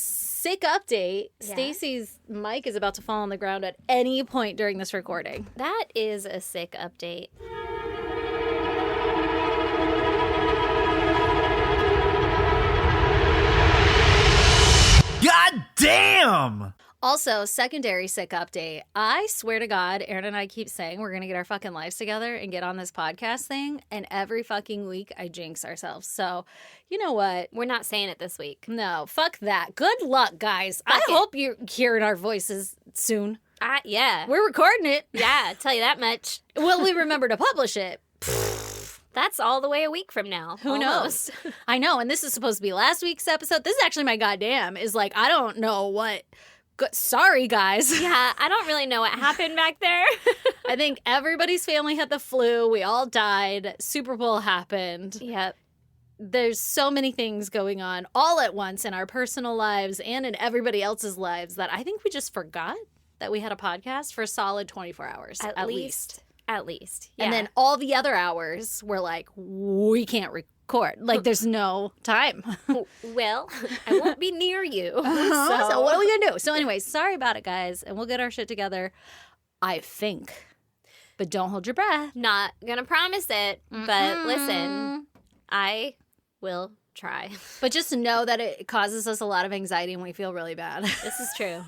sick update. Yeah. Stacey's mic is about to fall on the ground at any point during this recording. That is a sick update. God damn! Also, secondary sick update. I swear to God, Aaron and I keep saying we're going to get our fucking lives together and get on this podcast thing. And every fucking week I jinx ourselves. So, you know what? We're not saying it this week. No, fuck that. Good luck, guys. I hope you're hearing our voices soon. Yeah. We're recording it. Yeah, tell you that much. Will we remember to publish it? That's all the way a week from now. Who knows? I know. And this is supposed to be last week's episode. This is actually my goddamn. Is like, I don't know what. Sorry, guys. Yeah, I don't really know what happened back there. I think everybody's family had the flu. We all died. Super Bowl happened. Yep. There's so many things going on all at once in our personal lives and in everybody else's lives that I think we just forgot that we had a podcast for a solid 24 hours. At least. At least. Yeah. And then all the other hours we're like, we can't record. Like, there's no time. Well, I won't be near you. So what are we going to do? So anyways, sorry about it, guys. And we'll get our shit together, I think. But don't hold your breath. Not gonna promise it, but listen, I will try. But just know that it causes us a lot of anxiety and we feel really bad. This is true.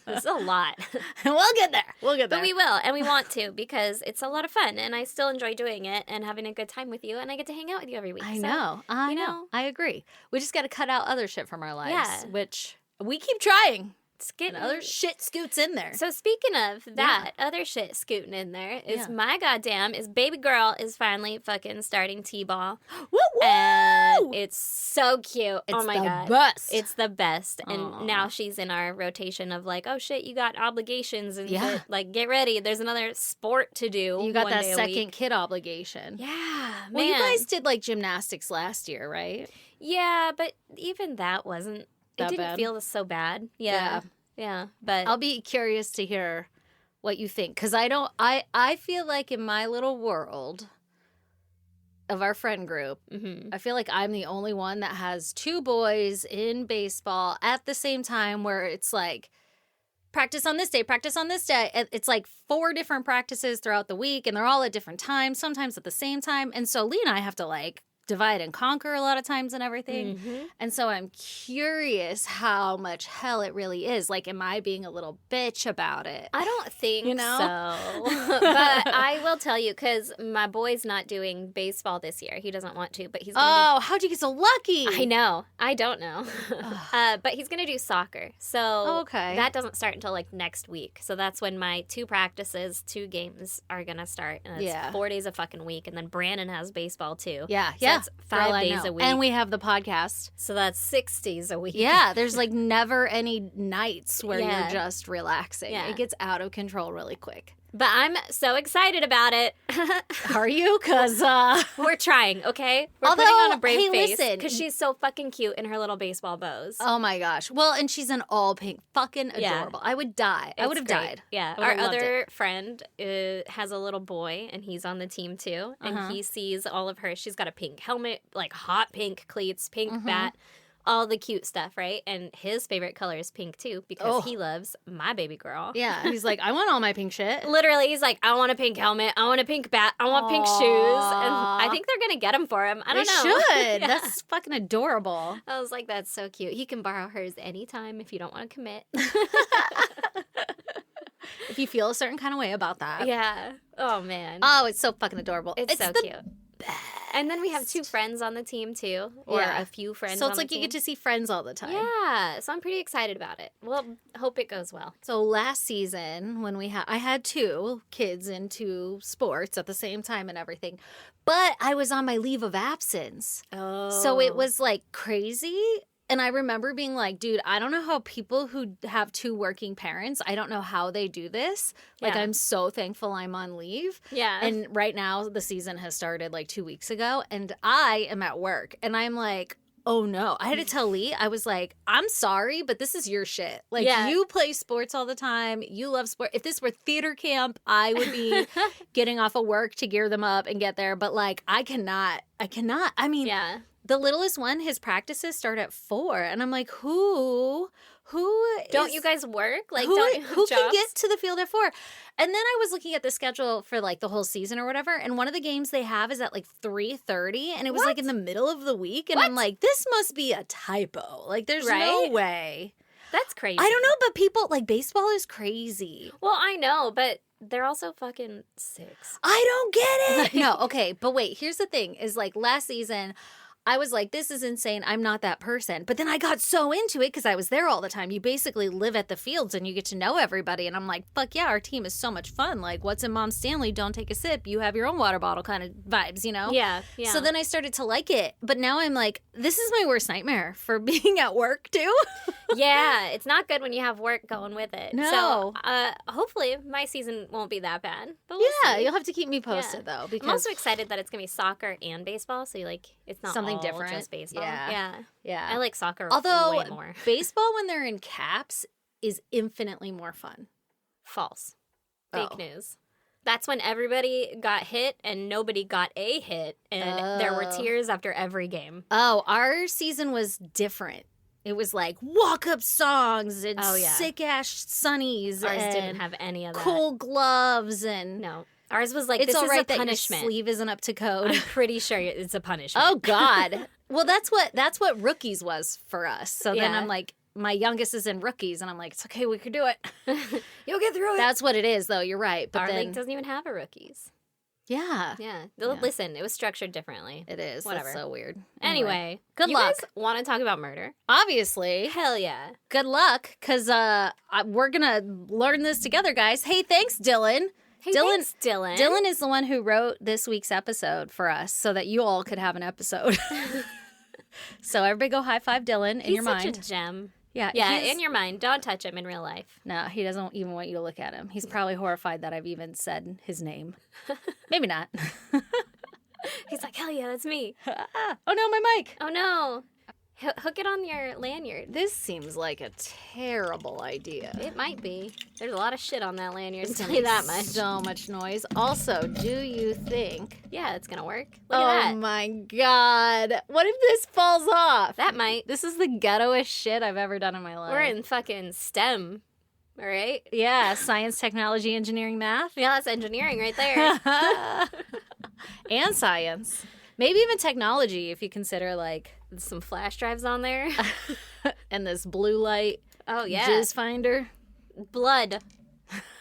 This is a lot. We'll get there. We'll get there. But we will, and we want to, because it's a lot of fun, and I still enjoy doing it and having a good time with you, and I get to hang out with you every week. I So, know. I you know. I agree. We just got to cut out other shit from our lives, Yeah. which we keep trying. It's getting And other shit scoots in there. So speaking of that, other shit scooting in there is Yeah. my goddamn is baby girl is finally fucking starting T-ball. Woo woo! And it's so cute. It's oh my the god. best. It's the best. Aw. And now she's in our rotation of like, oh shit, you got obligations and Yeah. shit. Like, get ready. There's another sport to do. You got one that day a second week. kid obligation. Yeah, Well, man. you guys did like gymnastics last year, right? Yeah, but even that wasn't. That It didn't bad? feel so bad. Yeah. Yeah. Yeah. But I'll be curious to hear what you think, because I feel like in my little world of our friend group, mhm. I feel like I'm the only one that has two boys in baseball at the same time, where it's like practice on this day, practice on this day. It's like 4 different practices throughout the week, and they're all at different times, sometimes at the same time. And so Lee and I have to like divide and conquer a lot of times and everything. Mhm. And so I'm curious how much hell it really is. Like, am I being a little bitch about it? I don't think You know? so. But I will tell you, because my boy's not doing baseball this year. He doesn't want to, but he's going to Oh, how'd you get so lucky? I know. I don't know. But he's going to do soccer. So Okay. that doesn't start until like next week. So that's when my 2 practices, 2 games are going to start. And it's Yeah. 4 days a fucking week. And then Brandon has baseball too. Yeah, So yeah. that's For all 5 I days know. a week. And we have the podcast. So that's 6 days a week. Yeah, there's like never any nights where Yeah. you're just relaxing. Yeah. It gets out of control really quick. But I'm so excited about it. Are you? Because, We're trying, okay? We're putting Although, on a brave hey, face listen. because she's so fucking cute in her little baseball bows. oh my gosh. Well, and she's an all pink. Fucking Yeah. adorable. I would die. I It's would have great. died. Yeah, I our would've loved other friend has a little boy, and he's on the team too. And Uh-huh. he sees all of her. She's got a pink helmet, like hot pink cleats, pink Mhm. bat, all the cute stuff, right? And his favorite color is pink too because Oh. he loves my baby girl. Yeah. He's like, I want all my pink shit. Literally, he's like, I want a pink helmet, I want a pink bat, I want pink shoes. And Aw. I think they're going to get them for him. I don't They know. should. Yeah. That's fucking adorable. I was like, that's so cute. He can borrow hers anytime if you don't want to commit. If you feel a certain kind of way about that. Yeah. Oh, man. Oh, it's so fucking adorable. it's so the cute. And then we have 2 friends on the team, too. Or Yeah. a few friends So on it's the like you team. get to see friends all the time. Yeah. So I'm pretty excited about it. Well, hope it goes well. So last season when I had 2 kids into sports at the same time and everything, but I was on my leave of absence. Oh. So it was like crazy. And I remember being like, dude, I don't know how people who have 2 working parents, I don't know how they do this. Like, Yeah. I'm so thankful I'm on leave. Yeah. And right now the season has started like 2 weeks ago and I am at work and I'm like, oh no. I had to tell Lee, I was like, I'm sorry, but this is your shit. Like, Yeah. you play sports all the time. You love sport. If this were theater camp, I would be getting off of work to gear them up and get there. But like, I cannot. I mean, yeah. The littlest one, his practices start at 4. And I'm like, who Don't is- you guys work? Like, who, don't you have who can jobs? get to the field at 4? And then I was looking at the schedule for like the whole season or whatever, and one of the games they have is at like 3:30, and it was like in the middle of the week, and I'm like, this must be a typo. Like, there's no Right? way. That's crazy. I don't know, but people like baseball is crazy. Well, I know, but they're also fucking 6. I don't get it. No, okay, but wait, here's the thing: is like last season, I was like, this is insane. I'm not that person. But then I got so into it because I was there all the time. You basically live at the fields and you get to know everybody. And I'm like, fuck yeah, our team is so much fun. Like, what's in Mom Stanley? Don't take a sip. You have your own water bottle kind of vibes, you know? Yeah. So then I started to like it. But now I'm like, this is my worst nightmare for being at work too. Yeah, it's not good when you have work going with it. No. So, hopefully my season won't be that bad. But we'll Yeah, see. you'll have to keep me posted though. I'm Because also excited that it's going to be soccer and baseball. So, it's not Something all different. just baseball. Yeah. Yeah. I like soccer although way more. baseball when they're in caps is infinitely more fun. False. Oh. Fake news. That's when everybody got hit and nobody got a hit. And there were Oh. tears after every game. Oh, our season was different. It was like walk-up songs and Oh, yeah. sick-ass sunnies Ours and didn't have any of that. cool gloves and No. Ours was like, it's this all is right a that punishment. your sleeve isn't up to code. I'm pretty sure it's a punishment. Oh God. Well, that's what rookies was for us. So then Yeah. I'm like, my youngest is in rookies, and I'm like, it's okay, we could do it. You'll get through it. That's what it is, though. You're right. But Our then, league doesn't even have a rookies. yeah, Yeah. Yeah. Listen, it was structured differently. it is. Whatever. That's so weird. Anyway, good you luck. guys want to talk about murder? Obviously, Hell yeah. good luck, because we're gonna learn this together, guys. Hey, thanks, Dylan. Hey, Dylan- thanks, Dylan. Dylan is the one who wrote this week's episode for us so that you all could have an episode. So everybody go high five Dylan in He's your such mind. a gem. Yeah, Yeah, he's- in your mind. Don't touch him in real life. No, he doesn't even want you to look at him. He's probably horrified that I've even said his name. Maybe not. He's like, hell yeah, that's me. Oh no, my mic. Oh no. Hook it on your lanyard. This seems like a terrible idea. It might be. There's a lot of shit on that lanyard, It's tell gonna you be that much. So much noise. Also, do you think? Yeah, it's gonna work. Look Oh at that. my God! What if this falls off? That might. This is the ghettoest shit I've ever done in my life. We're in fucking STEM, all right? Yeah, science, technology, engineering, math, Yeah, that's engineering right there. and science. Maybe even technology if you consider like Some flash drives on there. and this blue light Oh yeah. jizz finder. Blood.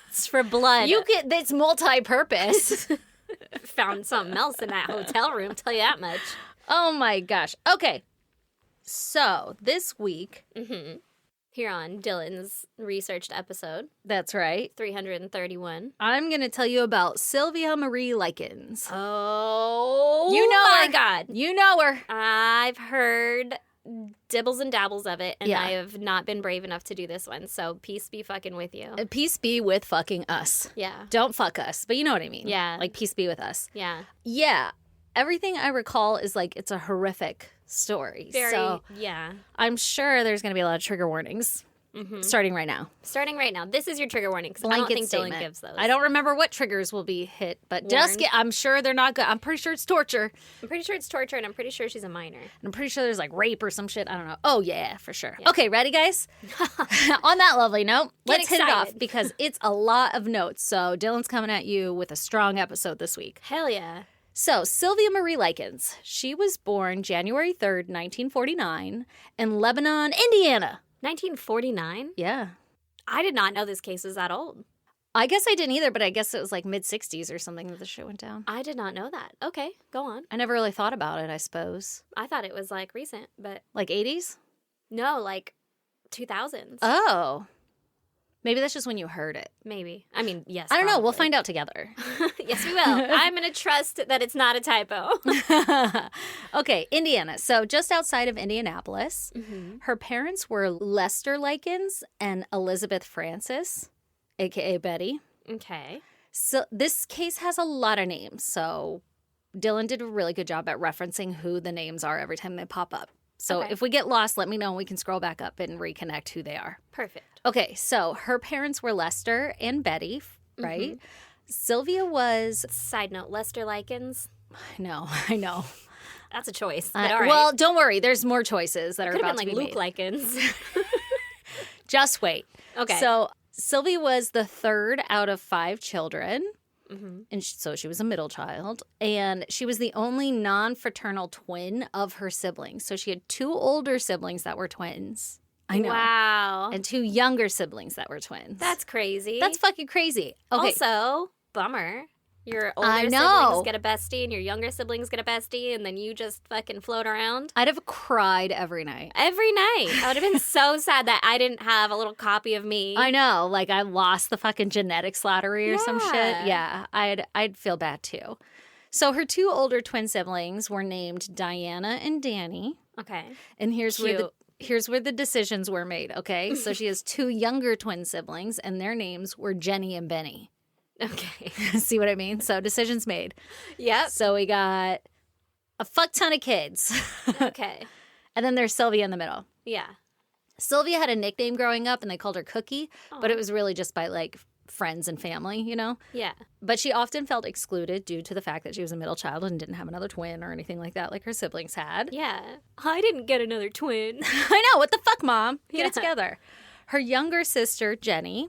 It's for blood. You get it's multi-purpose. found something else in that hotel room, tell you that much. Oh my gosh. Okay. So this week, Here on Dylan's researched episode, that's right, 331. I'm going to tell you about Sylvia Marie Likens. Oh, You know my her. God. You know her. I've heard dibbles and dabbles of it, and Yeah. I have not been brave enough to do this one, so peace be fucking with you. Peace be with fucking us. Yeah. Don't fuck us, but you know what I mean. Yeah. Like peace be with us. Yeah. Yeah. Everything I recall is like it's a horrific story. Very, So yeah. I'm sure there's going to be a lot of trigger warnings starting right now. Starting right now. This is your trigger warning, because I don't think Dylan gives those. I don't remember what triggers will be hit, but just Warned. I'm sure they're not good. I'm pretty sure it's torture. I'm pretty sure it's torture, and I'm pretty sure she's a minor. And I'm pretty sure there's like rape or some shit. I don't know. Oh, yeah, for sure. Okay, ready, guys? On that lovely note, let's hit it off excited. because it's a lot of notes. So Dylan's coming at you with a strong episode this week. Hell yeah. So, Sylvia Marie Likens, she was born January 3rd, 1949, in Lebanon, Indiana. 1949? Yeah. I did not know this case was that old. I guess I didn't either, but I guess it was like mid-60s or something that the shit went down. I did not know that. Okay, go on. I never really thought about it, I suppose. I thought it was like recent, but Like 80s? no, like 2000s. Oh. Maybe that's just when you heard it. Maybe. I mean, yes. I don't know. We'll probably. find out together. Yes, we will. I'm going to trust that it's not a typo. Okay, Indiana. So just outside of Indianapolis, her parents were Lester Likens and Elizabeth Francis, a.k.a. Betty. Okay. So this case has a lot of names. So Dylan did a really good job at referencing who the names are every time they pop up. So Okay. if we get lost, let me know and we can scroll back up and reconnect who they are. Perfect. Okay, so her parents were Lester and Betty, right? Sylvia was, Side note, Lester Likens. I know. That's a choice. But all right. Well, don't worry. There's more choices that are could have about been to like be Luke made. Likens. Just wait. Okay. So Sylvia was the third out of 5 children. Mm-hmm. And so she was a middle child. And she was the only non-fraternal twin of her siblings. So she had 2 older siblings that were twins. I know. Wow. And 2 younger siblings that were twins. That's crazy. That's fucking crazy. Okay. Also, bummer. Your I older know. siblings get a bestie and your younger siblings get a bestie, and then you just fucking float around. I'd have cried every night. Every night. I would have been so sad that I didn't have a little copy of me. I know. Like, I lost the fucking genetics lottery or some shit. Yeah. Yeah. I'd feel bad too. So her 2 older twin siblings were named Diana and Danny. Okay. And here's Cute. where the decisions were made, okay? So she has 2 younger twin siblings, and their names were Jenny and Benny. Okay. See what I mean? So decisions made. Yep. So we got a fuck ton of kids. Okay. And then there's Sylvia in the middle. Yeah. Sylvia had a nickname growing up, and they called her Cookie, but Aw. it was really just by, like, friends and family, you know? Yeah. But she often felt excluded due to the fact that she was a middle child and didn't have another twin or anything like that, like her siblings had. Yeah. I didn't get another twin. I know. What the fuck, Mom? Get Yeah. it together. Her younger sister, Jenny,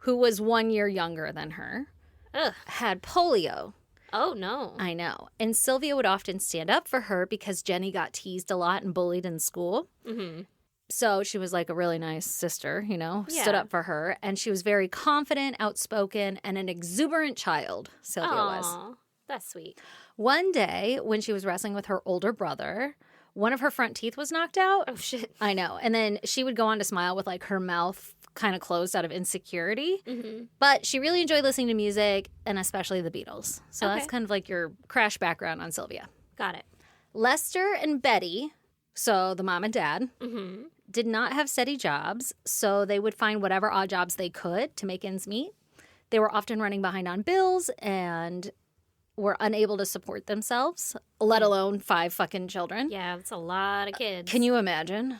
who was 1 year younger than her, Ugh. had polio. Oh, no. I know. And Sylvia would often stand up for her because Jenny got teased a lot and bullied in school. Mm-hmm. So she was like a really nice sister, you know, stood Yeah. up for her. And she was very confident, outspoken, and an exuberant child, Sylvia was. Aw, that's sweet. One day, when she was wrestling with her older brother, one of her front teeth was knocked out. Oh, shit. I know. And then she would go on to smile with like her mouth kind of closed out of insecurity. Mm-hmm. But she really enjoyed listening to music and especially the Beatles. So Okay. that's kind of like your crash background on Sylvia. Got it. Lester and Betty, so the mom and dad, Mm-hmm. did not have steady jobs. So they would find whatever odd jobs they could to make ends meet. They were often running behind on bills and were unable to support themselves, let alone 5 fucking children. Yeah, that's a lot of kids. Can you imagine?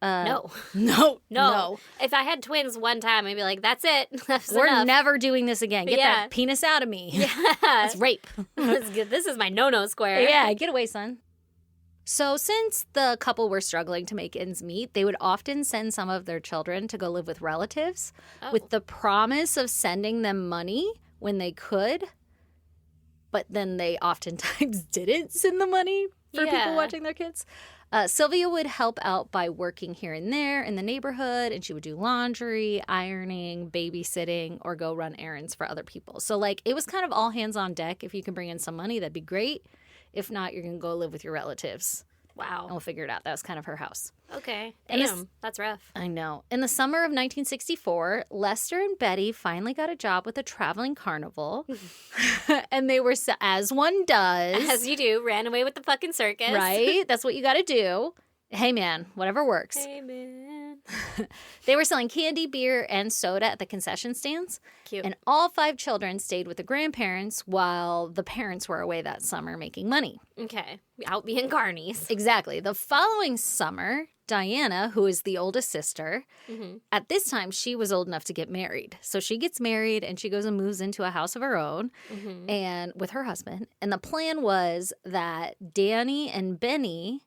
No. No. If I had twins one time, I'd be like, that's it. That's We're enough. never doing this again. Get Yeah. that penis out of me. Yeah. That's rape. That's good. This is my no-no square. Yeah, get away, son. So since the couple were struggling to make ends meet, they would often send some of their children to go live with relatives Oh. with the promise of sending them money when they could. But then they oftentimes didn't send the money for Yeah. people watching their kids. Sylvia would help out by working here and there in the neighborhood, and she would do laundry, ironing, babysitting, or go run errands for other people. So, like, it was kind of all hands on deck. If you can bring in some money, that'd be great. If not, you're going to go live with your relatives, and Wow. we'll figure it out. That was kind of her house. Okay. And this- Damn. That's rough. I know. In the summer of 1964, Lester and Betty finally got a job with a traveling carnival. And they were, as one does. As you do, ran away with the fucking circus. Right? That's what you got to do. Hey, man, whatever works. Hey, man. They were selling candy, beer, and soda at the concession stands. Cute. And all 5 children stayed with the grandparents while the parents were away that summer making money. Okay. Out being carnies. Exactly. The following summer, Diana, who is the oldest sister, Mm-hmm. at this time, she was old enough to get married. So she gets married and she goes and moves into a house of her own Mm-hmm. and with her husband. And the plan was that Danny and Benny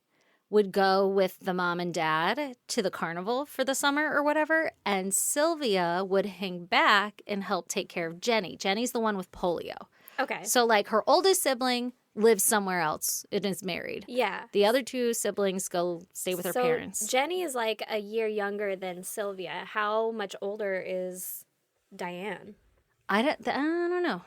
would go with the mom and dad to the carnival for the summer or whatever. And Sylvia would hang back and help take care of Jenny. Jenny's the one with polio. Okay. So, like, her oldest sibling lives somewhere else and is married. Yeah. The other 2 siblings go stay with her So parents. Jenny is like a year younger than Sylvia. How much older is Diane? I don't know.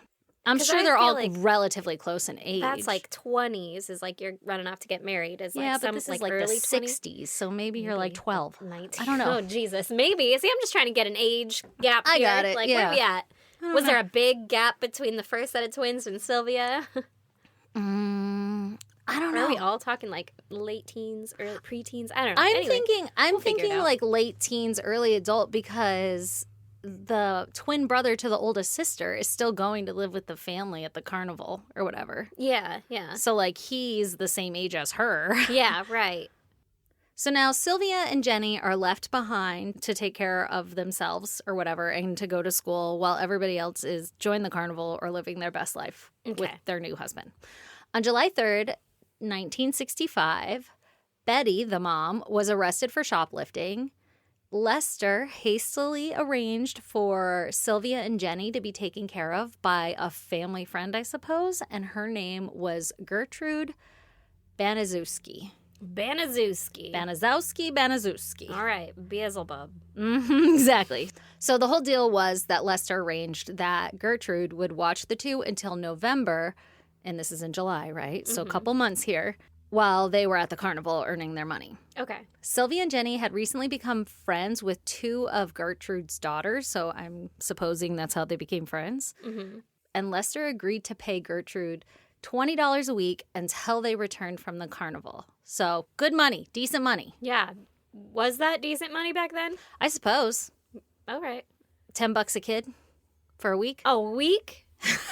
I'm 'Cause sure I they're feel all like relatively close in age. That's like 20s is like you're running off to get married. Is like yeah, but some this like is like early the 20s. 60s, so maybe you're like Maybe. 12. 19. I don't know. Oh, Jesus. Maybe. See, I'm just trying to get an age gap I here. got it, Like, yeah. where are we at? I don't Was know. there a big gap between the first set of twins and Sylvia? I don't Or know. are we all talking like late teens or preteens? I don't know. I'm Anyway, I'm we'll figure it thinking out. like late teens, early adult because the twin brother to the oldest sister is still going to live with the family at the carnival or whatever. Yeah, yeah. So like he's the same age as her. Yeah, right. So now Sylvia and Jenny are left behind to take care of themselves or whatever and to go to school while everybody else is joining the carnival or living their best life with Okay. their new husband. On July 3rd, 1965, Betty, the mom, was arrested for shoplifting. Lester hastily arranged for Sylvia and Jenny to be taken care of by a family friend, I suppose, and her name was Gertrude Banaszewski. Banaszewski. All right, Beelzebub. Exactly. So the whole deal was that Lester arranged that Gertrude would watch the two until November, and this is in July, right? So a couple months here, while they were at the carnival earning their money. Okay. Sylvia and Jenny had recently become friends with two of Gertrude's daughters, so I'm supposing that's how they became friends. Mm-hmm. And Lester agreed to pay Gertrude $20 a week until they returned from the carnival. So good money, decent money. Yeah. Was that decent money back then? I suppose. All right. $10 a kid for a week. A week?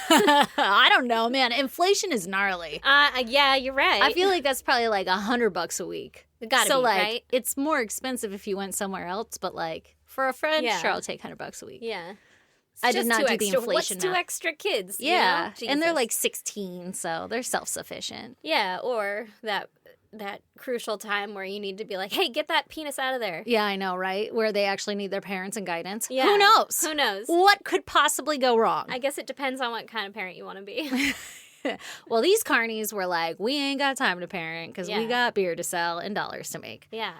I don't know, man. Inflation is gnarly. Yeah, you're right. I feel like that's probably like $100 a week. It gotta so be, like, right? it's more expensive if you went somewhere else, but like for a friend, Yeah. sure, I'll take $100 a week. Yeah. I did Just not two do the extra- inflation What's two math. extra kids? you Yeah, know? and they're Jesus. like 16, so they're self-sufficient. Yeah, or that crucial time where you need to be like, hey, get that penis out of there. Yeah, I know, right? Where they actually need their parents and guidance. Yeah. Who knows? Who knows? What could possibly go wrong? I guess it depends on what kind of parent you want to be. Well, these carnies were like, we ain't got time to parent because we Yeah. got beer to sell and dollars to make. Yeah.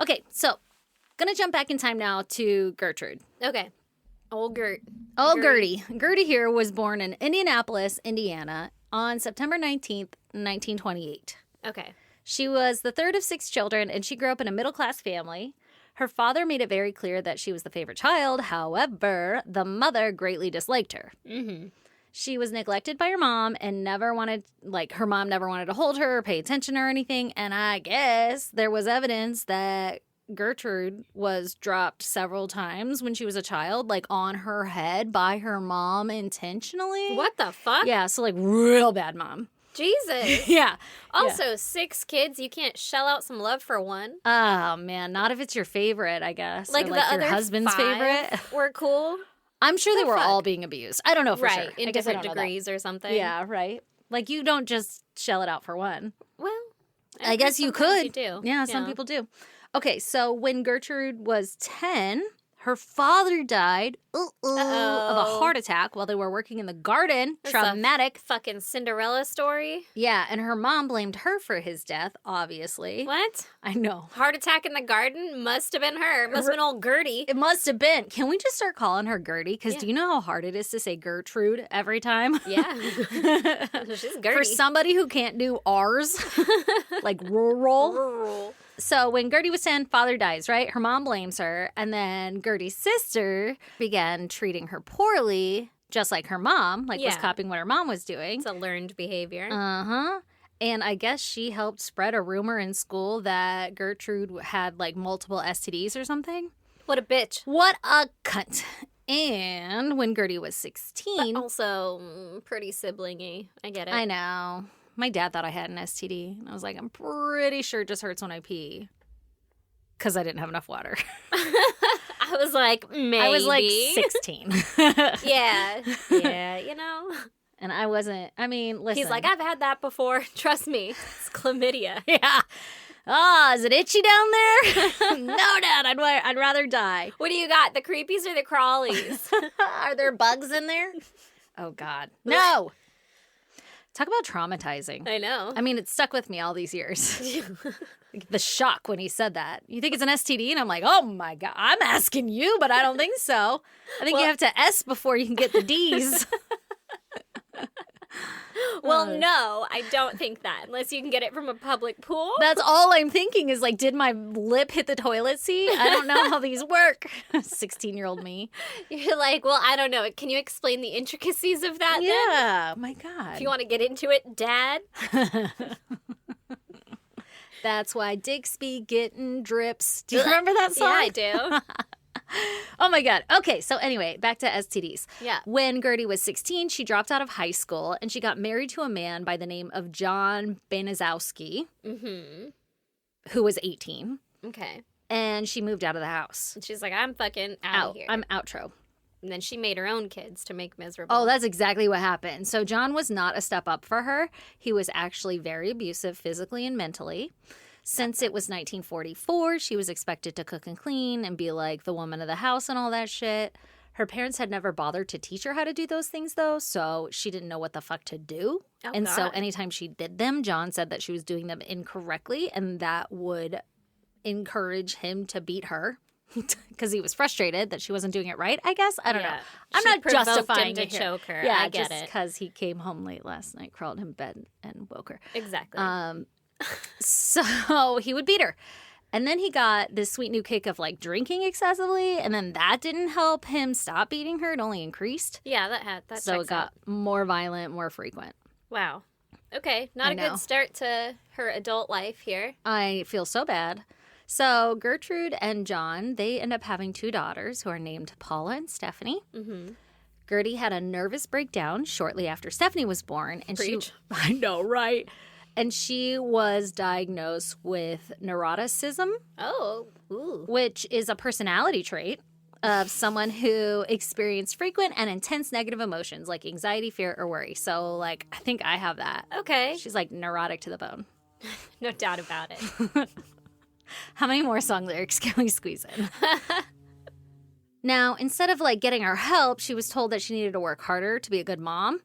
Okay, so gonna jump back in time now to Gertrude. Okay. Old Gert. Oh, Gertie. Gertie here was born in Indianapolis, Indiana on September 19th, 1928. Okay. She was the third of 6 children, and she grew up in a middle-class family. Her father made it very clear that she was the favorite child. However, the mother greatly disliked her. Mm-hmm. She was neglected by her mom and her mom never wanted to hold her or pay attention or anything. And I guess there was evidence that Gertrude was dropped several times when she was a child, like on her head by her mom intentionally. What the fuck? Yeah, so like real bad mom. Jesus. Yeah. Also, 6 kids, you can't shell out some love for one. Oh, man. Not if it's your favorite, I guess. Like, or the your other husband's 5 favorite. were cool. I'm sure they The were fuck? all being abused. I don't know for Right. sure. In I guess I different don't know that. degrees or something. Yeah, right. Like, you don't just shell it out for one. Well, I guess you sometimes could. You do. Yeah, some people do. Okay, so when Gertrude was 10, her father died of a heart attack while they were working in the garden. That's Traumatic. Fucking Cinderella story. Yeah, and her mom blamed her for his death, obviously. What? I know. Heart attack in the garden? Must have been her. Must have been old Gertie. It must have been. Can we just start calling her Gertie? Because Yeah. do you know how hard it is to say Gertrude every time? Yeah. She's Gertie. For somebody who can't do R's, like rural. Rural. So when Gertie was 10, father dies, right? Her mom blames her. And then Gertie's sister began treating her poorly, just like her mom, was Yeah. copying what her mom was doing. It's a learned behavior. Uh-huh. And I guess she helped spread a rumor in school that Gertrude had like multiple STDs or something. What a bitch. What a cunt. And when Gertie was 16, Also, pretty siblingy. I get it. I know. My dad thought I had an STD. And I was like, I'm pretty sure it just hurts when I pee. Because I didn't have enough water. I was like, maybe. I was like 16. Yeah. Yeah, you know. And I wasn't, listen. He's like, I've had that before. Trust me. It's chlamydia. Yeah. Oh, is it itchy down there? No, Dad, I'd rather die. What do you got? The Creepies or the Crawlies? Are there bugs in there? Oh, God. No. Talk about traumatizing. I know. It stuck with me all these years. The shock when he said that. You think it's an STD? And I'm like, oh my God, I'm asking you, but I don't think so. I think you have to S before you can get the D's. Well, no, I don't think that. Unless you can get it from a public pool. That's all I'm thinking is like, did my lip hit the toilet seat? I don't know how these work. 16-year-old me. You're like, well, I don't know. Can you explain the intricacies of that then? Yeah. My God. If you want to get into it, Dad. That's why dicks be getting drips. Do you remember that song? Yeah, I do. Oh my God. Okay, so anyway, back to STDs. Yeah. When Gertie was 16, she dropped out of high school and she got married to a man by the name of John Banaszewski, who was 18. Okay. And she moved out of the house. And she's like, I'm fucking out of here. I'm outro. And then she made her own kids to make miserable. Oh, that's exactly what happened. So John was not a step up for her. He was actually very abusive physically and mentally. Since it was 1944, she was expected to cook and clean and be like the woman of the house and all that shit. Her parents had never bothered to teach her how to do those things, though, so she didn't know what the fuck to do. Oh, and God. so anytime she did them, John said that she was doing them incorrectly, and that would encourage him to beat her. Because he was frustrated that she wasn't doing it right, I guess. I don't know. I'm She not provoked justifying him to it here. choke her. Yeah, I get just it. because he came home late last night, crawled in bed, and woke her. Exactly. So he would beat her. And then he got this sweet new kick of like drinking excessively, and then that didn't help him stop beating her. It only increased. Yeah, that So it checks got out. more violent, more frequent. Wow. Okay, not I a know. good start to her adult life here. I feel so bad. So Gertrude and John, they end up having 2 daughters who are named Paula and Stephanie. Mm-hmm. Gertie had a nervous breakdown shortly after Stephanie was born. And Preach. I know, right? And she was diagnosed with neuroticism, Oh, ooh. which is a personality trait of someone who experienced frequent and intense negative emotions like anxiety, fear, or worry. So, like, I think I have that. Okay, She's like neurotic to the bone. no doubt about it. How many more song lyrics can we squeeze in? Now, instead of like getting her help, she was told that she needed to work harder to be a good mom,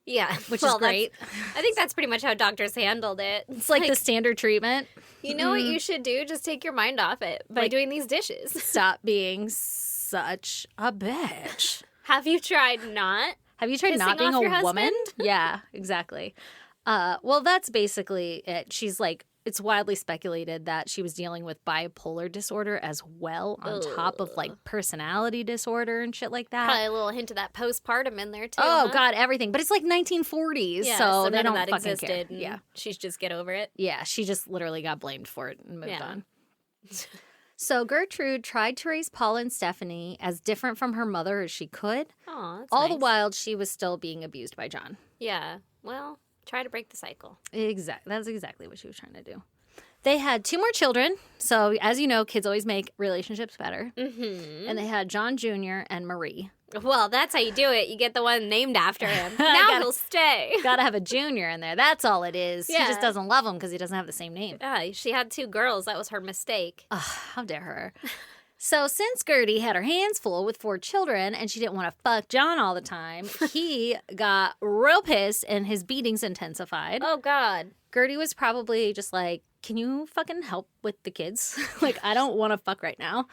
Yeah, which well, is great. I think that's pretty much how doctors handled it. It's like the standard treatment. You know what you should do? Just take your mind off it by Like- doing these dishes. Stop being such a bitch. Have you tried not? Have you tried not Pissing being off a your woman? husband? Yeah, exactly. Well, that's basically it. She's like, it's widely speculated that she was dealing with bipolar disorder as well, on top of like personality disorder and shit like that. Probably a little hint of that postpartum in there too. Oh huh? God, everything. But it's like 1940s, Yeah, so they none don't of that fucking existed. care. And Yeah, she's just get over it. yeah. She just literally got blamed for it and moved Yeah. on. So Gertrude tried to raise Paula and Stephanie as different from her mother as she could. Oh, All the while, she was still being abused by John. Yeah. Well, try to break the cycle. That's exactly what she was trying to do. They had 2 more children. So, as you know, kids always make relationships better. Mm-hmm. And they had John Jr. and Marie. Well, that's how you do it. You get the one named after him. Now Gotta- he'll stay. Gotta have a junior in there. That's all it is. Yeah. He just doesn't love him because he doesn't have the same name. She had 2 girls. That was her mistake. Ugh, how dare her. So since Gertie had her hands full with 4 children and she didn't want to fuck John all the time, he got real pissed and his beatings intensified. Oh, God. Gertie was probably just like, can you fucking help with the kids? Like, I don't want to fuck right now.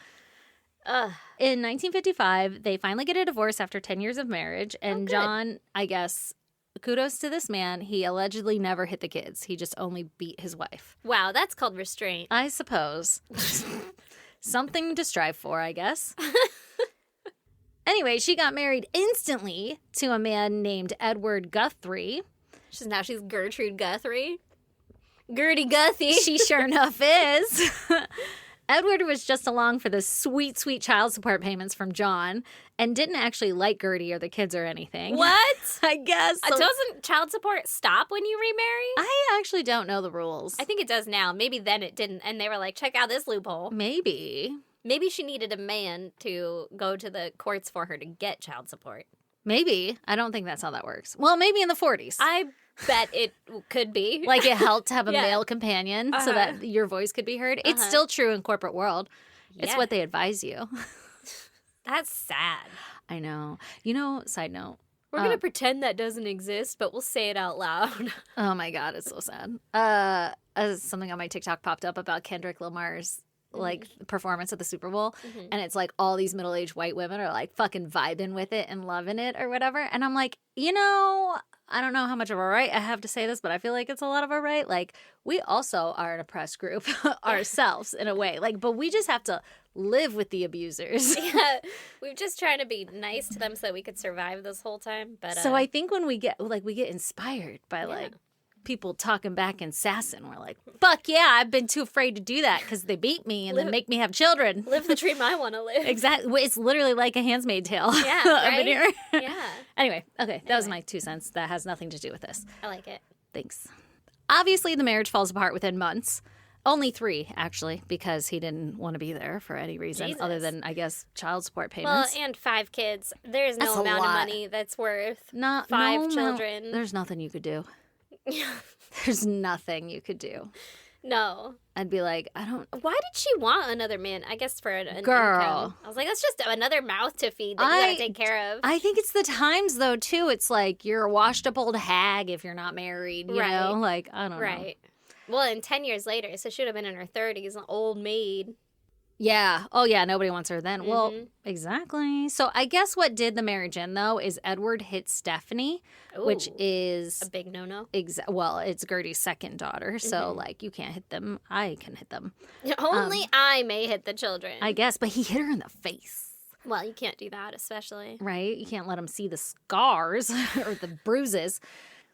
Ugh. In 1955, they finally get a divorce after 10 years of marriage. And good. John, I guess, kudos to this man. He allegedly never hit the kids. He just only beat his wife. Wow, that's called restraint. I suppose. Something to strive for, I guess. Anyway, she got married instantly to a man named Edward Guthrie. Now she's Gertrude Guthrie. Gertie Guthy. She sure enough is. Edward was just along for the sweet, sweet child support payments from John and didn't actually like Gertie or the kids or anything. What? I guess. So- Doesn't child support stop when you remarry? I actually don't know the rules. I think it does now. Maybe then it didn't. And they were like, check out this loophole. Maybe. Maybe she needed a man to go to the courts for her to get child support. Maybe. I don't think that's how that works. Well, maybe in the 40s. I bet it could be. Like it helped to have a Yeah. male companion so Uh-huh. that your voice could be heard. It's still true in corporate world. It's Yeah. what they advise you. That's sad. I know. You know, side note. We're going to pretend that doesn't exist, but we'll say it out loud. Oh my God, it's so sad. Something on my TikTok popped up about Kendrick Lamar's like performance at the Super Bowl, and it's like all these middle-aged white women are like fucking vibing with it and loving it or whatever, and I'm like, you know, I don't know how much of a right I have to say this, but I feel like it's a lot of a right. Like, we also are an oppressed group ourselves in a way, like, but we just have to live with the abusers. Yeah, we're just trying to be nice to them so that we could survive this whole time. But So I think when we get inspired by like people talking back and sassing, we're like, fuck yeah, I've been too afraid to do that because they beat me and then make me have children. live the dream I want to live. Exactly. It's literally like a Handmaid's Tale. Yeah, of right? an era. Yeah, Anyway, okay, that was my 2 cents. That has nothing to do with this. I like it. Thanks. Obviously, the marriage falls apart within months. Only 3, actually, because he didn't want to be there for any reason other Jesus. than, I guess, child support Well, payments. and 5 kids. There's no That's a amount of lot. money that's worth Not 5 no, children. There's nothing you could do. There's nothing you could do. No. I'd be like, I don't. Why did she want another man? I guess for an Girl. income. I was like, that's just another mouth to feed that you gotta take care of. I think it's the times, though, too. It's like you're a washed up old hag if you're not married, you know? Like, I don't know. Right. Well, and 10 years later, so she would have been in her 30s, an old maid. Yeah. Oh, yeah. Nobody wants her then. Well, Mhm. exactly. So I guess what did the marriage end, though, is Edward hit Stephanie, which Ooh, is... a big no-no. Well, it's Gertie's second daughter, so, like, you can't hit them. I can hit them. Only I may hit the children. I guess, but he hit her in the face. Well, you can't do that, especially. Right? You can't let him see the scars or the bruises.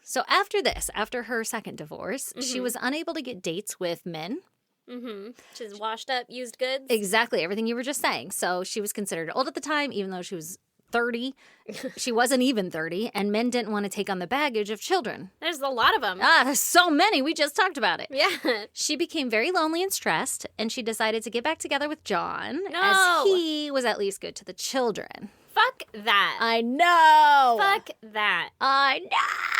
So after this, after her second divorce, she was unable to get dates with men. Mm-hmm. She's washed up, used goods. Exactly. Everything you were just saying. So she was considered old at the time, even though she was 30. She wasn't even 30, and men didn't want to take on the baggage of children. There's a lot of them. There's so many. We just talked about it. Yeah. She became very lonely and stressed, and she decided to get back together with John, No. as he was at least good to the children. Fuck that. I know. Fuck that. I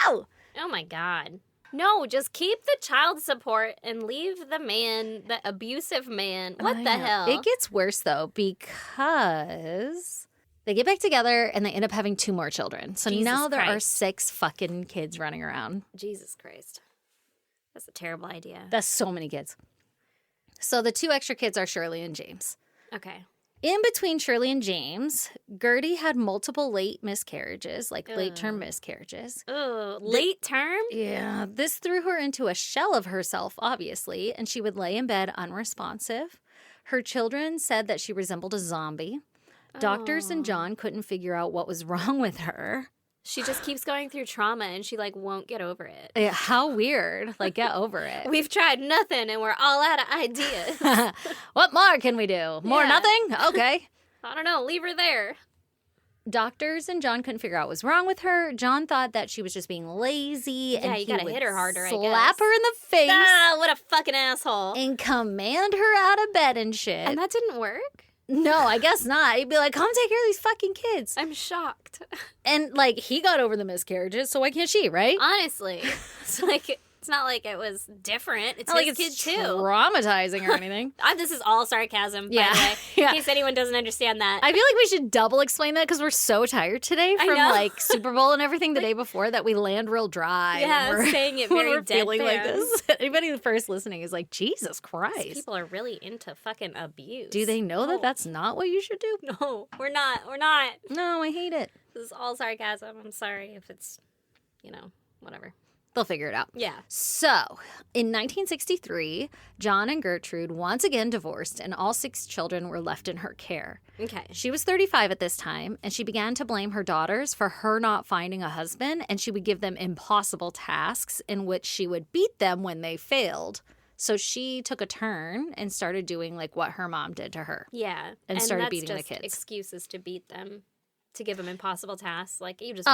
know. Oh my God. No, just keep the child support and leave the man, the abusive man. What I the know. hell? It gets worse, though, because they get back together and they end up having 2 more children. So Jesus now there are Christ. 6 fucking kids running around. Jesus Christ. That's a terrible idea. That's so many kids. So the 2 extra kids are Shirley and James. Okay. In between Shirley and James, Gertie had multiple late miscarriages, like late-term miscarriages. Oh, late term? Yeah, this threw her into a shell of herself, obviously, and she would lay in bed unresponsive. Her children said that she resembled a zombie. Doctors and John couldn't figure out what was wrong with her. She just keeps going through trauma and she like won't get over it. Yeah, how weird. Like, get over it. We've tried nothing and we're all out of ideas. What more can we do? More Yeah. nothing? Okay. I don't know. Leave her there. Doctors and John couldn't figure out what was wrong with her. John thought that she was just being lazy. Yeah, and you he gotta would hit her harder, I slap guess. her in the face Ah, what a fucking asshole. and command her out of bed and shit. And that didn't work? No, I guess not. He'd be like, come take care of these fucking kids. I'm shocked. And, like, he got over the miscarriages, so why can't she, right? Honestly. It's like, it's not like it was different. It's Not like his it's kid too. traumatizing or anything. This is all sarcasm, by Yeah. the way. Yeah. In case anyone doesn't understand that. I feel like we should double explain that because we're so tired today I from, know. like, Super Bowl and everything the day before that we land real dry. Yeah, when we're, saying it when very we're feeling like deadpan. this. Anybody first listening is like, Jesus Christ. People are really into fucking abuse. Do they know that No. that's not what you should do? No, we're not. We're not. No, I hate it. This is all sarcasm. I'm sorry if it's, whatever. They'll figure it out. Yeah. So, in 1963, John and Gertrude once again divorced, and all 6 children were left in her care. Okay. She was 35 at this time, and she began to blame her daughters for her not finding a husband, and she would give them impossible tasks in which she would beat them when they failed. So she took a turn and started doing like what her mom did to her. Yeah. And started that's beating the just kids. excuses to beat them, to give them impossible tasks. Like, you just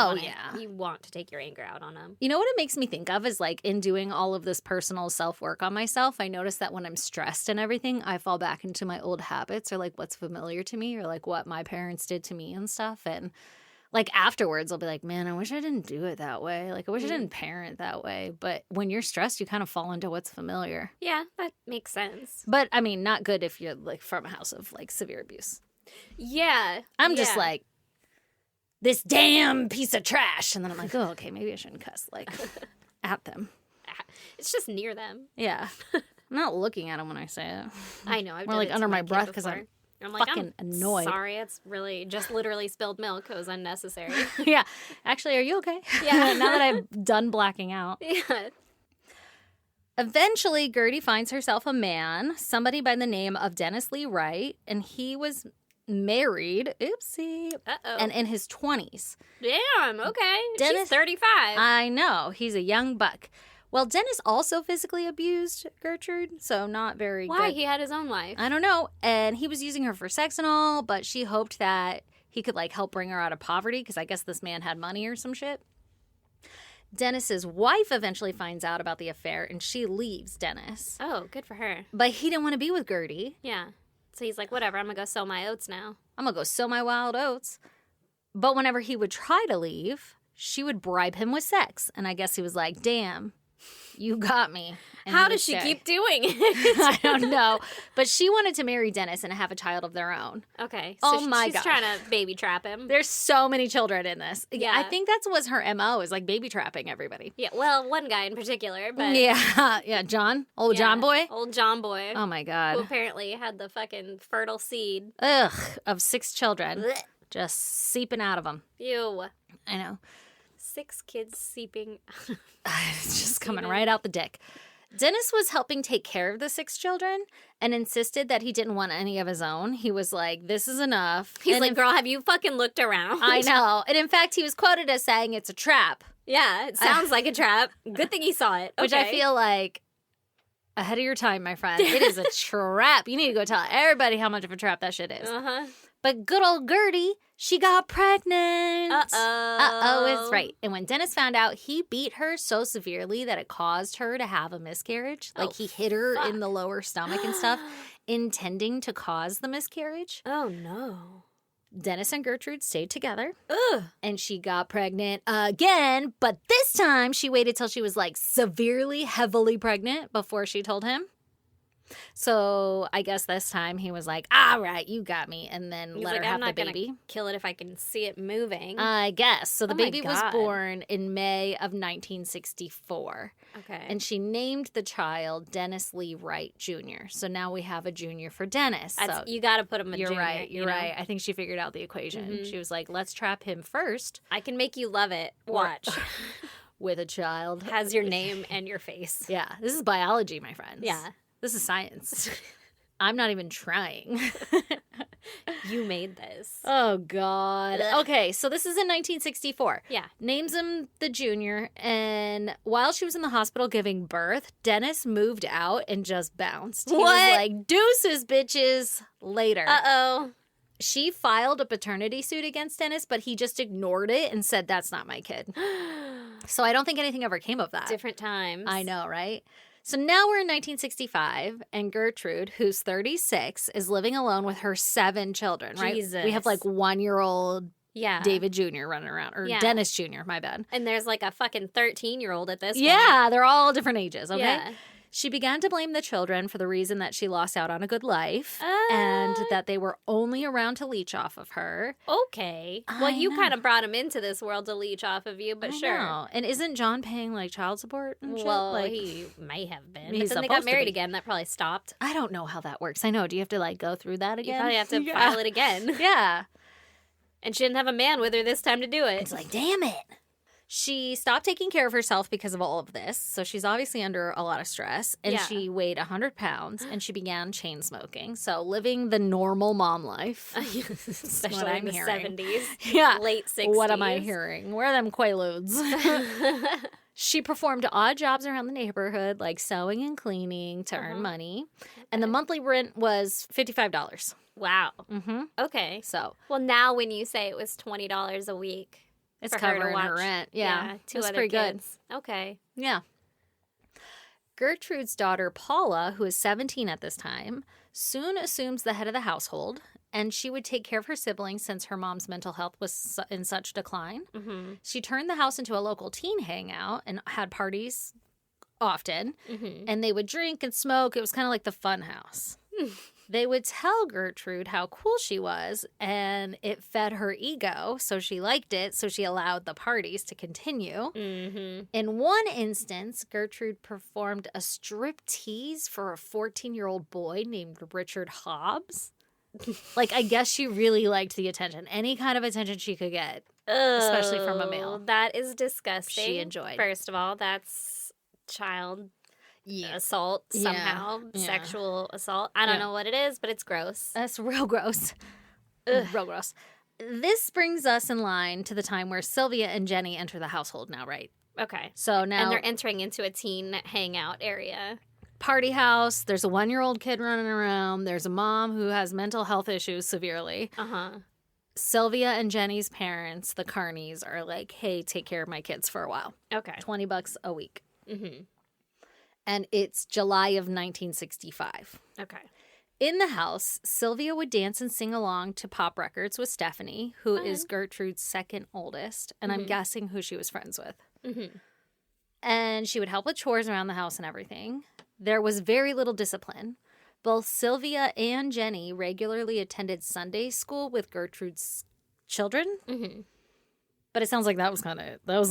you want to take your anger out on them. You know what it makes me think of is like in doing all of this personal self-work on myself, I notice that when I'm stressed and everything, I fall back into my old habits or like what's familiar to me or like what my parents did to me and stuff. And like afterwards, I'll be like, man, I wish I didn't do it that way. Like I wish I didn't parent that way. But when you're stressed, you kind of fall into what's familiar. Yeah, that makes sense. But I mean, not good if you're like from a house of like severe abuse. Yeah. I'm just yeah. like, this damn piece of trash. And then I'm like, oh, okay, maybe I shouldn't cuss like at them. It's just near them. Yeah. I'm not looking at them when I say it. I know. I've More done like it to under my kid breath 'cause before. I'm like, fucking I'm annoyed. Sorry, it's really just literally spilled milk. It was unnecessary. Yeah. Actually, are you okay? Yeah. Now that I've done blacking out. Yeah. Eventually, Gertie finds herself a man, somebody by the name of Dennis Lee Wright, and he was married, oopsie, Uh-oh. and in his 20s. Damn, okay. Dennis- She's 35. I know. He's a young buck. Well, Dennis also physically abused Gertrude, so not very Why? good. He had his own life. I don't know. And he was using her for sex and all, but she hoped that he could, like, help bring her out of poverty because I guess this man had money or some shit. Dennis's wife eventually finds out about the affair, and she leaves Dennis. Oh, good for her. But he didn't want to be with Gertie. Yeah. So he's like, whatever, I'm going to go sow my oats now. I'm going to go sow my wild oats. But whenever he would try to leave, she would bribe him with sex. And I guess he was like, damn, you got me. And How he would does she stay. keep doing it? I don't know. But she wanted to marry Dennis and have a child of their own. Okay. Oh So my she's God. trying to baby trap him. There's so many children in this. Yeah. I think that's was her MO, is like baby trapping everybody. Yeah, well, one guy in particular, but... Yeah, John. Old Yeah, John boy. Old John boy. Oh my Who God. apparently had the fucking fertile seed. Ugh, of 6 children. Blech. Just seeping out of them. Ew. I know. 6 kids seeping. It's just coming right out the dick. Dennis was helping take care of the 6 children and insisted that he didn't want any of his own. He was like, this is enough. He's And like, in- girl, have you fucking looked around? I know. And in fact, he was quoted as saying it's a trap, Yeah, it sounds like a trap. Good thing he saw it. which I Okay. feel like ahead of your time, my friend. It is a trap. You need to go tell everybody how much of a trap that shit is. Uh-huh. But good old Gertie, she got pregnant. Uh-oh. Uh-oh is right. And when Dennis found out, he beat her so severely that it caused her to have a miscarriage. Like, Oh, he hit her fuck. in the lower stomach and stuff, intending to cause the miscarriage. Oh, no. Dennis and Gertrude stayed together, Ugh. and she got pregnant again. But this time, she waited till she was, like, severely, heavily pregnant before she told him. So I guess this time he was like, all right, you got me. And then He's let like, her have I'm not the gonna baby. kill it if I can see it moving. I guess. So the Oh my baby was God. born in May of 1964. Okay. And she named the child Dennis Lee Wright Jr. So now we have a junior for Dennis. So you got to put him a you're junior, right. you You're know? right. I think she figured out the equation. Mhm. She was like, let's trap him first I can make you love it. Watch. with a child. Has your name and your face. Yeah. This is biology, my friends. Yeah. This is science. I'm not even trying. You made this. Oh, God. Ugh. Okay, so this is in 1964. Yeah. Names him the junior, and while she was in the hospital giving birth, Dennis moved out and just bounced. He was What? like, deuces, bitches, later. Uh-oh. She filed a paternity suit against Dennis, but he just ignored it and said, that's not my kid. So I don't think anything ever came of that. Different times. I know, right? So now we're in 1965, and Gertrude, who's 36, is living alone with her 7 children, right? Jesus. We have like 1-year-old Yeah. David Jr. running around, or Yeah. Dennis Jr., my bad. And there's like a fucking 13-year-old at this point. Yeah, they're all different ages, okay? Yeah. She began to blame the children for the reason that she lost out on a good life Uh, and that they were only around to leech off of her. Okay. Well, I you know. kind of brought him into this world to leech off of you, but I sure. know. And isn't John paying like child support and shit? Well, Like, he may have been. He's But then they supposed got to married be. again. That probably stopped. I don't know how that works. I know. Do you have to like go through that You again? probably have to Yeah. file it again. Yeah. And she didn't have a man with her this time to do it. It's like, damn it. She stopped taking care of herself because of all of this. So she's obviously under a lot of stress. And Yeah. she weighed 100 pounds and she began chain smoking. So living the normal mom life. Especially what in I'm the hearing. 70s. Yeah. Late 60s. What am I hearing? Where are them Quaaludes? She performed odd jobs around the neighborhood, like sewing and cleaning to earn money. And the monthly rent was $55. Wow. Mm-hmm. Okay. So Well, now when you say it was $20 a week, it's for her to covering her watch- rent. Yeah. 2 That's other pretty kids. Okay. good. Yeah. Gertrude's daughter, Paula, who is 17 at this time, soon assumes the head of the household, and she would take care of her siblings since her mom's mental health was in such decline. Mm-hmm. She turned the house into a local teen hangout and had parties often, Mm-hmm. and they would drink and smoke. It was kind of like the fun house. They would tell Gertrude how cool she was, and it fed her ego, so she liked it, so she allowed the parties to continue. Mm-hmm. In one instance, Gertrude performed a strip tease for a 14-year-old boy named Richard Hobbs. Like, I guess she really liked the attention. Any kind of attention she could get. Especially from a male. That is disgusting. She enjoyed. First of all, that's child Yeah. assault Yeah. somehow, Yeah. sexual assault. I don't Yeah. know what it is, but it's gross. That's real gross. Real gross. This brings us in line to the time where Sylvia and Jenny enter the household now, right? Okay. So now, And they're entering into a teen hangout area. party house, there's a 1-year-old kid running around, there's a mom who has mental health issues severely. Uh-huh. Sylvia and Jenny's parents, the Carneys, are like, hey, take care of my kids for a while. Okay. $20 a week. Mm-hmm. And it's July of 1965. Okay. In the house, Sylvia would dance and sing along to pop records with Stephanie, who is Gertrude's second oldest, and I'm guessing who she was friends with. Mm-hmm. And she would help with chores around the house and everything. There was very little discipline. Both Sylvia and Jenny regularly attended Sunday school with Gertrude's children. Mm-hmm. But it sounds like that was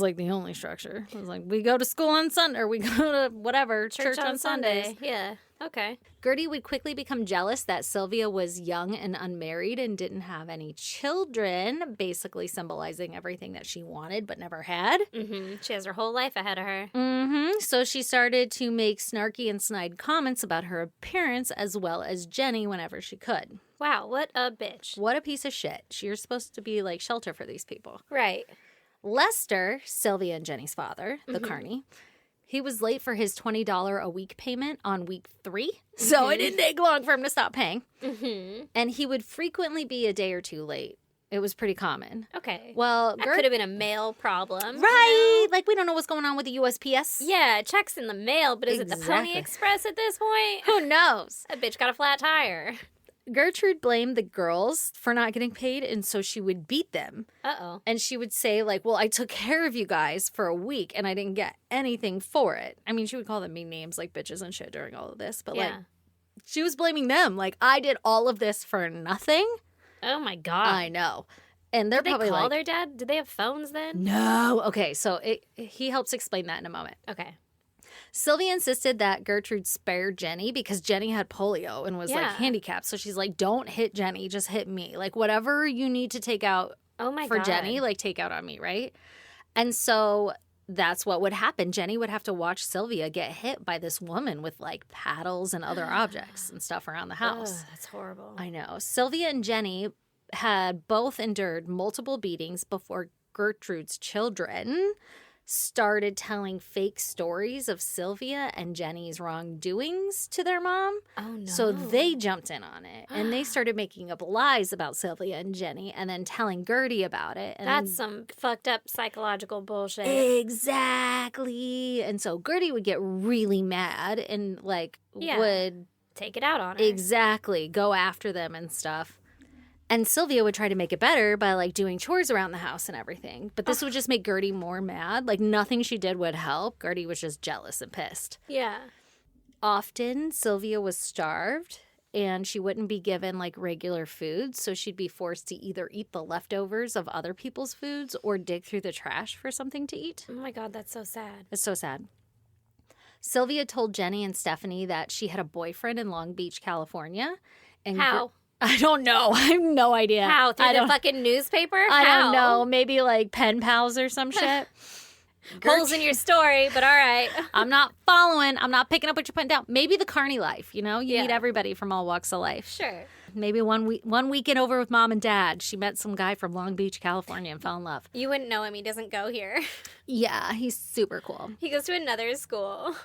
like the only structure. It was like, we go to school on Sunday, or we go to whatever, church on Sundays. Yeah. Okay. Gertie would quickly become jealous that Sylvia was young and unmarried and didn't have any children, basically symbolizing everything that she wanted but never had. Mm-hmm. She has her whole life ahead of her. Mm-hmm. So she started to make snarky and snide comments about her appearance as well as Jenny whenever she could. Wow, what a bitch. What a piece of shit. You're supposed to be like shelter for these people. Right. Lester, Sylvia and Jenny's father, the Carney, he was late for his $20 a week payment on week 3. So it didn't take long for him to stop paying. Mm-hmm. And he would frequently be a day or two late. It was pretty common. Okay. Well, that could have been a mail problem. Right. You know? Like, we don't know what's going on with the USPS. Yeah, checks in the mail, but is it the Pony Express at this point? Who knows? That bitch got a flat tire. Gertrude blamed the girls for not getting paid, and so she would beat them. Uh-oh. And she would say, like, well, I took care of you guys for a week, and I didn't get anything for it. I mean, she would call them mean names, like bitches and shit during all of this, but, like, she was blaming them. Like, I did all of this for nothing. Oh, my God. I know. And they're Did they probably call like, their dad? Did they have phones then? No. Okay, so he helps explain that in a moment. Okay. Sylvia insisted that Gertrude spare Jenny because Jenny had polio and was like handicapped. So she's like, don't hit Jenny, just hit me. Like, whatever you need to take out for Jenny, like, take out on me, right? And so that's what would happen. Jenny would have to watch Sylvia get hit by this woman with like paddles and other objects and stuff around the house. Oh, that's horrible. I know. Sylvia and Jenny had both endured multiple beatings before Gertrude's children started telling fake stories of Sylvia and Jenny's wrongdoings to their mom. Oh, no. So they jumped in on it, and they started making up lies about Sylvia and Jenny and then telling Gertie about it. And that's some fucked up psychological bullshit. Exactly. And so Gertie would get really mad and, like, would... take it out on her. Exactly. Go after them and stuff. And Sylvia would try to make it better by, like, doing chores around the house and everything. But this would just make Gertie more mad. Like, nothing she did would help. Gertie was just jealous and pissed. Yeah. Often, Sylvia was starved, and she wouldn't be given, like, regular food. So she'd be forced to either eat the leftovers of other people's foods or dig through the trash for something to eat. Oh, my God, that's so sad. It's so sad. Sylvia told Jenny and Stephanie that she had a boyfriend in Long Beach, California. And How? I don't know. I have no idea. How? Through the fucking newspaper? I don't know. Maybe like pen pals or some shit. Holes in your story, but all right. I'm not following. I'm not picking up what you're putting down. Maybe the carny life, you know? You meet everybody from all walks of life. Sure. Maybe one weekend over with mom and dad, she met some guy from Long Beach, California, and fell in love. You wouldn't know him. He doesn't go here. Yeah, he's super cool. He goes to another school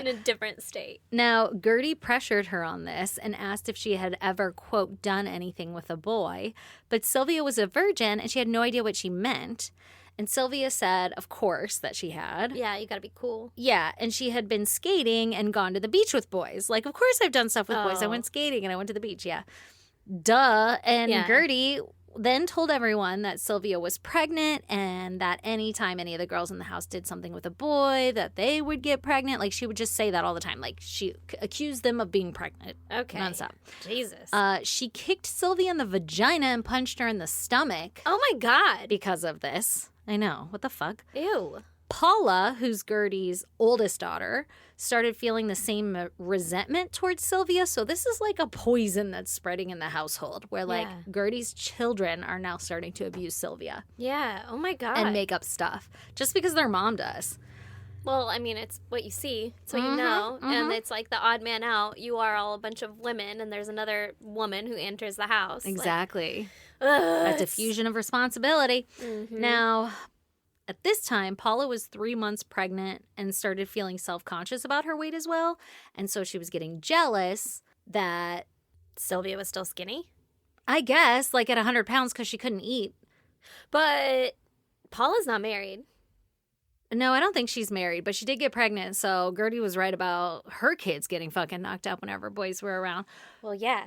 in a different state. Now, Gertie pressured her on this and asked if she had ever, quote, done anything with a boy. But Sylvia was a virgin, and she had no idea what she meant. And Sylvia said, of course, that she had. Yeah, you gotta be cool. Yeah, and she had been skating and gone to the beach with boys. Like, of course I've done stuff with boys. I went skating and I went to the beach, yeah. Duh. And Gertie then told everyone that Sylvia was pregnant and that anytime any of the girls in the house did something with a boy, that they would get pregnant. Like, she would just say that all the time. Like, she accused them of being pregnant. Okay. Nonstop. Jesus. She kicked Sylvia in the vagina and punched her in the stomach. Oh, my God. Because of this. I know. What the fuck? Ew. Paula, who's Gertie's oldest daughter, started feeling the same resentment towards Sylvia. So this is like a poison that's spreading in the household where, like, Gertie's children are now starting to abuse Sylvia. Yeah. Oh, my God. And make up stuff just because their mom does. Well, I mean, it's what you see. It's what you know. And it's like the odd man out. You are all a bunch of women, and there's another woman who enters the house. Exactly. Like, a diffusion of responsibility. Now, at this time, Paula was 3 months pregnant and started feeling self-conscious about her weight as well. And so she was getting jealous that Sylvia was still skinny? I guess, like at 100 pounds because she couldn't eat. But Paula's not married. No, I don't think she's married, but she did get pregnant, so Gertie was right about her kids getting fucking knocked up whenever boys were around. Well, yeah.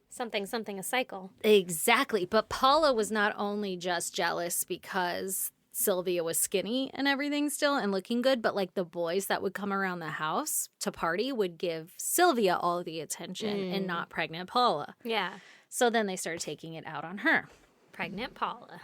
Something, a cycle. Exactly. But Paula was not only just jealous because Sylvia was skinny and everything still and looking good, but like the boys that would come around the house to party would give Sylvia all the attention and not pregnant Paula. Yeah. So then they started taking it out on her. Pregnant Paula.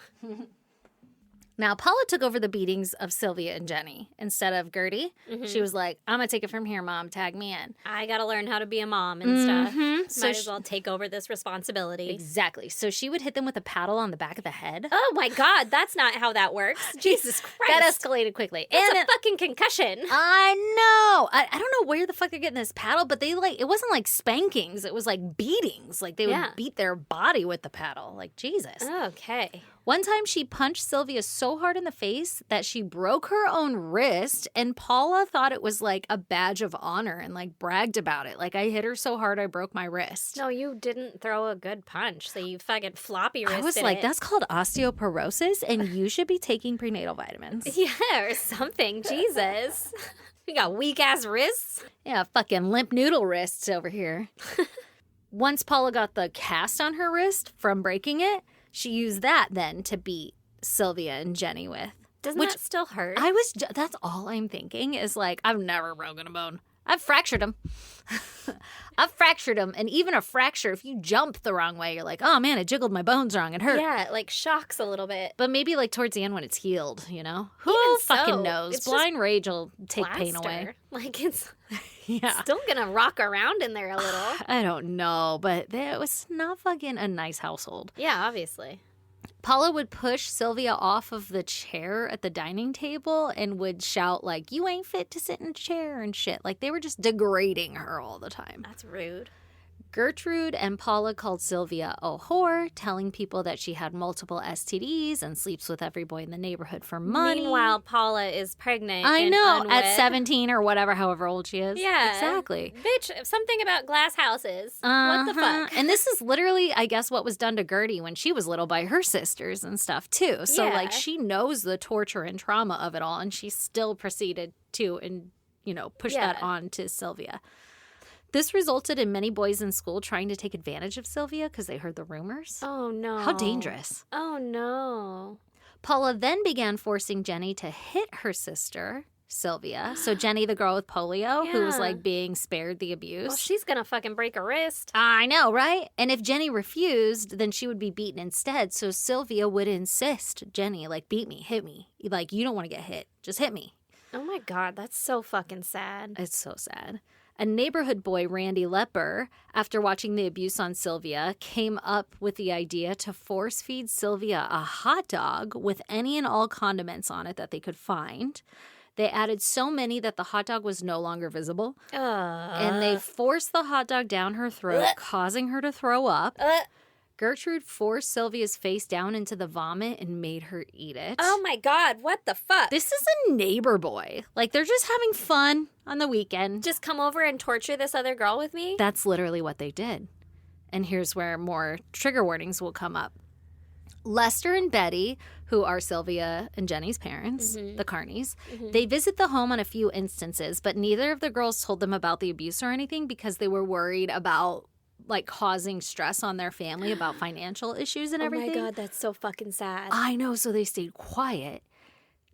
Now, Paula took over the beatings of Sylvia and Jenny instead of Gertie. Mm-hmm. She was like, I'm going to take it from here, Mom. Tag me in. I got to learn how to be a mom and stuff. So Might as well take over this responsibility. Exactly. So she would hit them with a paddle on the back of the head. Oh, my God. That's not how that works. Jesus Christ. That escalated quickly. That's a fucking concussion. I know. I don't know where the fuck they're getting this paddle, but it wasn't like spankings. It was like beatings. Like they would beat their body with the paddle. Like, Jesus. Okay. One time she punched Sylvia so hard in the face that she broke her own wrist, and Paula thought it was like a badge of honor and like bragged about it. Like, I hit her so hard I broke my wrist. No, you didn't throw a good punch, so you fucking floppy wristed it. I was like, that's called osteoporosis, and you should be taking prenatal vitamins. Yeah, or something. Jesus. You got weak-ass wrists? Yeah, fucking limp noodle wrists over here. Once Paula got the cast on her wrist from breaking it, she used that then to beat Sylvia and Jenny with. Doesn't that still hurt? That's all I'm thinking is like, I've never broken a bone. I've fractured them. I've fractured them. And even a fracture, if you jump the wrong way, you're like, oh man, it jiggled my bones wrong. It hurt. Yeah, it like shocks a little bit. But maybe like towards the end when it's healed, you know? Who fucking knows? Blind rage will take pain away. Like it's still gonna rock around in there a little. I don't know, but it was not fucking a nice household. Yeah, obviously. Paula would push Sylvia off of the chair at the dining table and would shout, like, you ain't fit to sit in a chair and shit. Like, they were just degrading her all the time. That's rude. Gertrude and Paula called Sylvia a whore, telling people that she had multiple STDs and sleeps with every boy in the neighborhood for money. Meanwhile, Paula is pregnant. I know, at 17 or whatever, however old she is. Yeah. Exactly. Bitch, something about glass houses. What the fuck? And this is literally, I guess, what was done to Gertie when she was little by her sisters and stuff, too. So, like, she knows the torture and trauma of it all, and she still proceeded to, push that on to Sylvia. This resulted in many boys in school trying to take advantage of Sylvia because they heard the rumors. Oh, no. How dangerous. Oh, no. Paula then began forcing Jenny to hit her sister, Sylvia. So Jenny, the girl with polio, who was like being spared the abuse. Well, she's going to fucking break a wrist. I know, right? And if Jenny refused, then she would be beaten instead. So Sylvia would insist, Jenny, like, beat me, hit me. Like, you don't want to get hit. Just hit me. Oh, my God. That's so fucking sad. It's so sad. A neighborhood boy, Randy Lepper, after watching the abuse on Sylvia, came up with the idea to force feed Sylvia a hot dog with any and all condiments on it that they could find. They added so many that the hot dog was no longer visible. And they forced the hot dog down her throat, causing her to throw up. Gertrude forced Sylvia's face down into the vomit and made her eat it. Oh my God, what the fuck? This is a neighbor boy. Like, they're just having fun on the weekend. Just come over and torture this other girl with me? That's literally what they did. And here's where more trigger warnings will come up. Lester and Betty, who are Sylvia and Jenny's parents, the Carneys, they visit the home on a few instances, but neither of the girls told them about the abuse or anything because they were worried about like causing stress on their family about financial issues and everything. Oh my God, that's so fucking sad. I know, so they stayed quiet.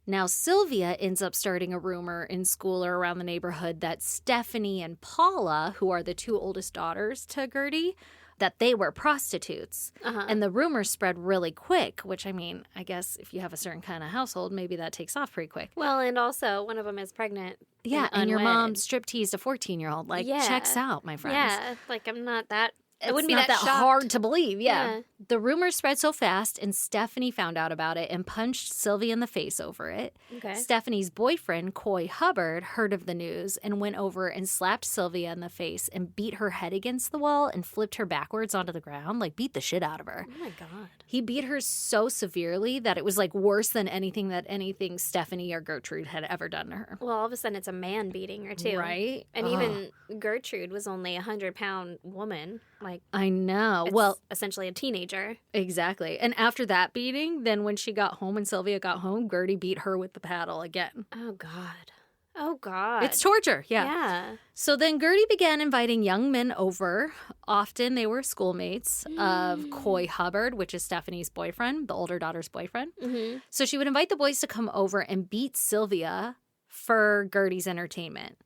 Now, Sylvia ends up starting a rumor in school or around the neighborhood that Stephanie and Paula, who are the two oldest daughters to Gertie, that they were prostitutes. And the rumor spread really quick, which, I mean, I guess if you have a certain kind of household, maybe that takes off pretty quick. Well, and also, one of them is pregnant. Yeah, and your mom strip-teased a 14-year-old. Like, checks out, my friends. Yeah, like, I'm not that... It wouldn't be that hard to believe, yeah. The rumors spread so fast, and Stephanie found out about it and punched Sylvia in the face over it. Okay. Stephanie's boyfriend, Coy Hubbard, heard of the news and went over and slapped Sylvia in the face and beat her head against the wall and flipped her backwards onto the ground, like beat the shit out of her. Oh, my God. He beat her so severely that it was, like, worse than anything Stephanie or Gertrude had ever done to her. Well, all of a sudden, it's a man beating her, too. Right? And even Gertrude was only a 100-pound woman. Like, Like, I know. it's Well, essentially a teenager. exactly. And after that beating, then when she got home and Sylvia got home, Gertie beat her with the paddle again. Oh, God. Oh, God. It's torture. Yeah. Yeah. So then Gertie began inviting young men over. Often they were schoolmates of Coy Hubbard, which is Stephanie's boyfriend, the older daughter's boyfriend. Mm-hmm. So she would invite the boys to come over and beat Sylvia for Gertie's entertainment.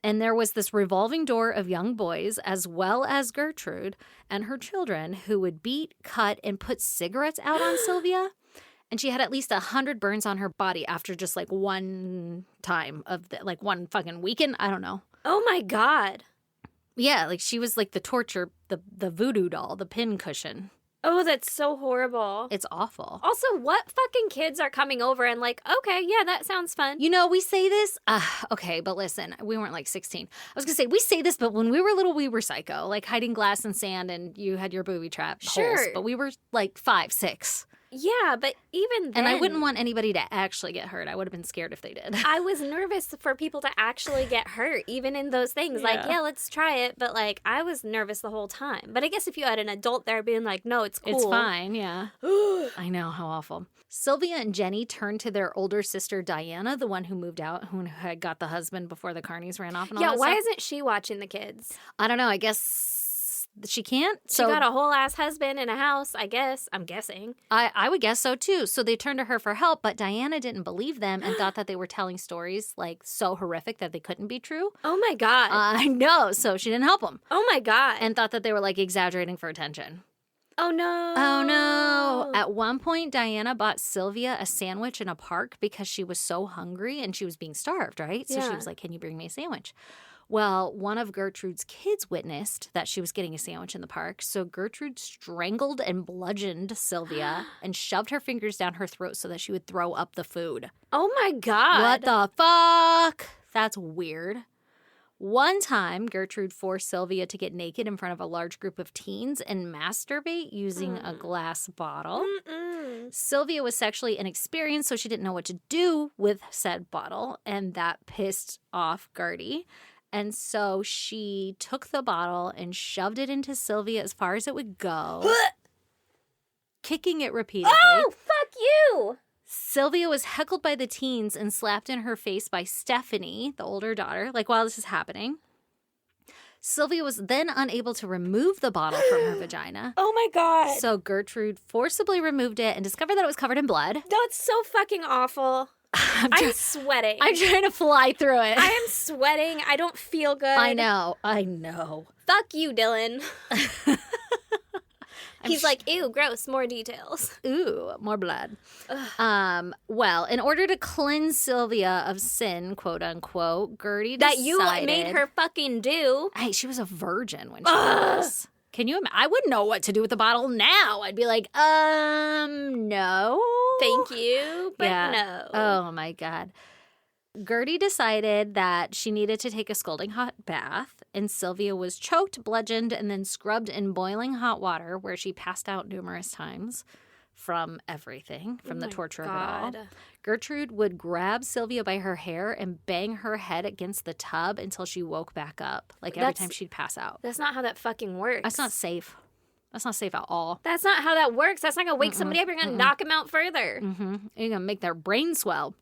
And there was this revolving door of young boys, as well as Gertrude and her children, who would beat, cut, and put cigarettes out on Sylvia. And she had at least 100 burns on her body after just like one time of like one fucking weekend. I don't know. Oh, my God. Yeah, like she was like the torture, the voodoo doll, the pin cushion. Oh, that's so horrible. It's awful. Also, what fucking kids are coming over and like, okay, yeah, that sounds fun. You know, we say this. Okay, but listen, we weren't like 16. I was going to say, we say this, but when we were little, we were psycho. Like hiding glass in sand and you had your booby trap Sure. holes. But we were like 5, 6. Yeah, but even then. And I wouldn't want anybody to actually get hurt. I would have been scared if they did. I was nervous for people to actually get hurt, even in those things. Like, yeah, let's try it. But, like, I was nervous the whole time. But I guess if you had an adult there being like, no, it's cool. It's fine, yeah. I know, how awful. Sylvia and Jenny turned to their older sister, Diana, the one who moved out, who had got the husband before the carnies ran off and all Yeah, that why stuff. isn't she watching the kids? I don't know. I guess she can't. She got a whole ass husband in a house, I guess. I'm guessing. I would guess so, too. So they turned to her for help, but Diana didn't believe them and thought that they were telling stories, like, so horrific that they couldn't be true. Oh, my God. I know. So she didn't help them Oh, my God. and thought that they were, like, exaggerating for attention. Oh, no. Oh, no. At one point, Diana bought Sylvia a sandwich in a park because she was so hungry and she was being starved, right? So she Yeah. was like, can you bring me a sandwich? Well, one of Gertrude's kids witnessed that she was getting a sandwich in the park. So Gertrude strangled and bludgeoned Sylvia and shoved her fingers down her throat so that she would throw up the food. Oh, my God. What the fuck? That's weird. One time, Gertrude forced Sylvia to get naked in front of a large group of teens and masturbate using a glass bottle. Mm-mm. Sylvia was sexually inexperienced, so she didn't know what to do with said bottle, and that pissed off Gertie. And so she took the bottle and shoved it into Sylvia as far as it would go, kicking it repeatedly. Oh, fuck you. Sylvia was heckled by the teens and slapped in her face by Stephanie, the older daughter, like while this is happening. Sylvia was then unable to remove the bottle from her vagina. Oh, my God. So Gertrude forcibly removed it and discovered that it was covered in blood. That's so fucking awful. I'm sweating. I'm trying to fly through it. I am sweating. I don't feel good. I know. Fuck you, Dylan. He's like, ew, gross, more details. Ooh, more blood. Well, in order to cleanse Sylvia of sin, quote unquote, Gertie decided... That you made her fucking do. Hey, she was a virgin when she did this. Can you imagine? I wouldn't know what to do with the bottle now. I'd be like, no. Thank you, but no. Oh, my God. Gertie decided that she needed to take a scalding hot bath, and Sylvia was choked, bludgeoned, and then scrubbed in boiling hot water, where she passed out numerous times from everything, from the torture of it all. Gertrude would grab Sylvia by her hair and bang her head against the tub until she woke back up, like every time she'd pass out. That's not how that fucking works. That's not safe. That's not safe at all. That's not how that works. That's not going to wake somebody up. You're going to knock them out further. Mm-hmm. You're going to make their brain swell.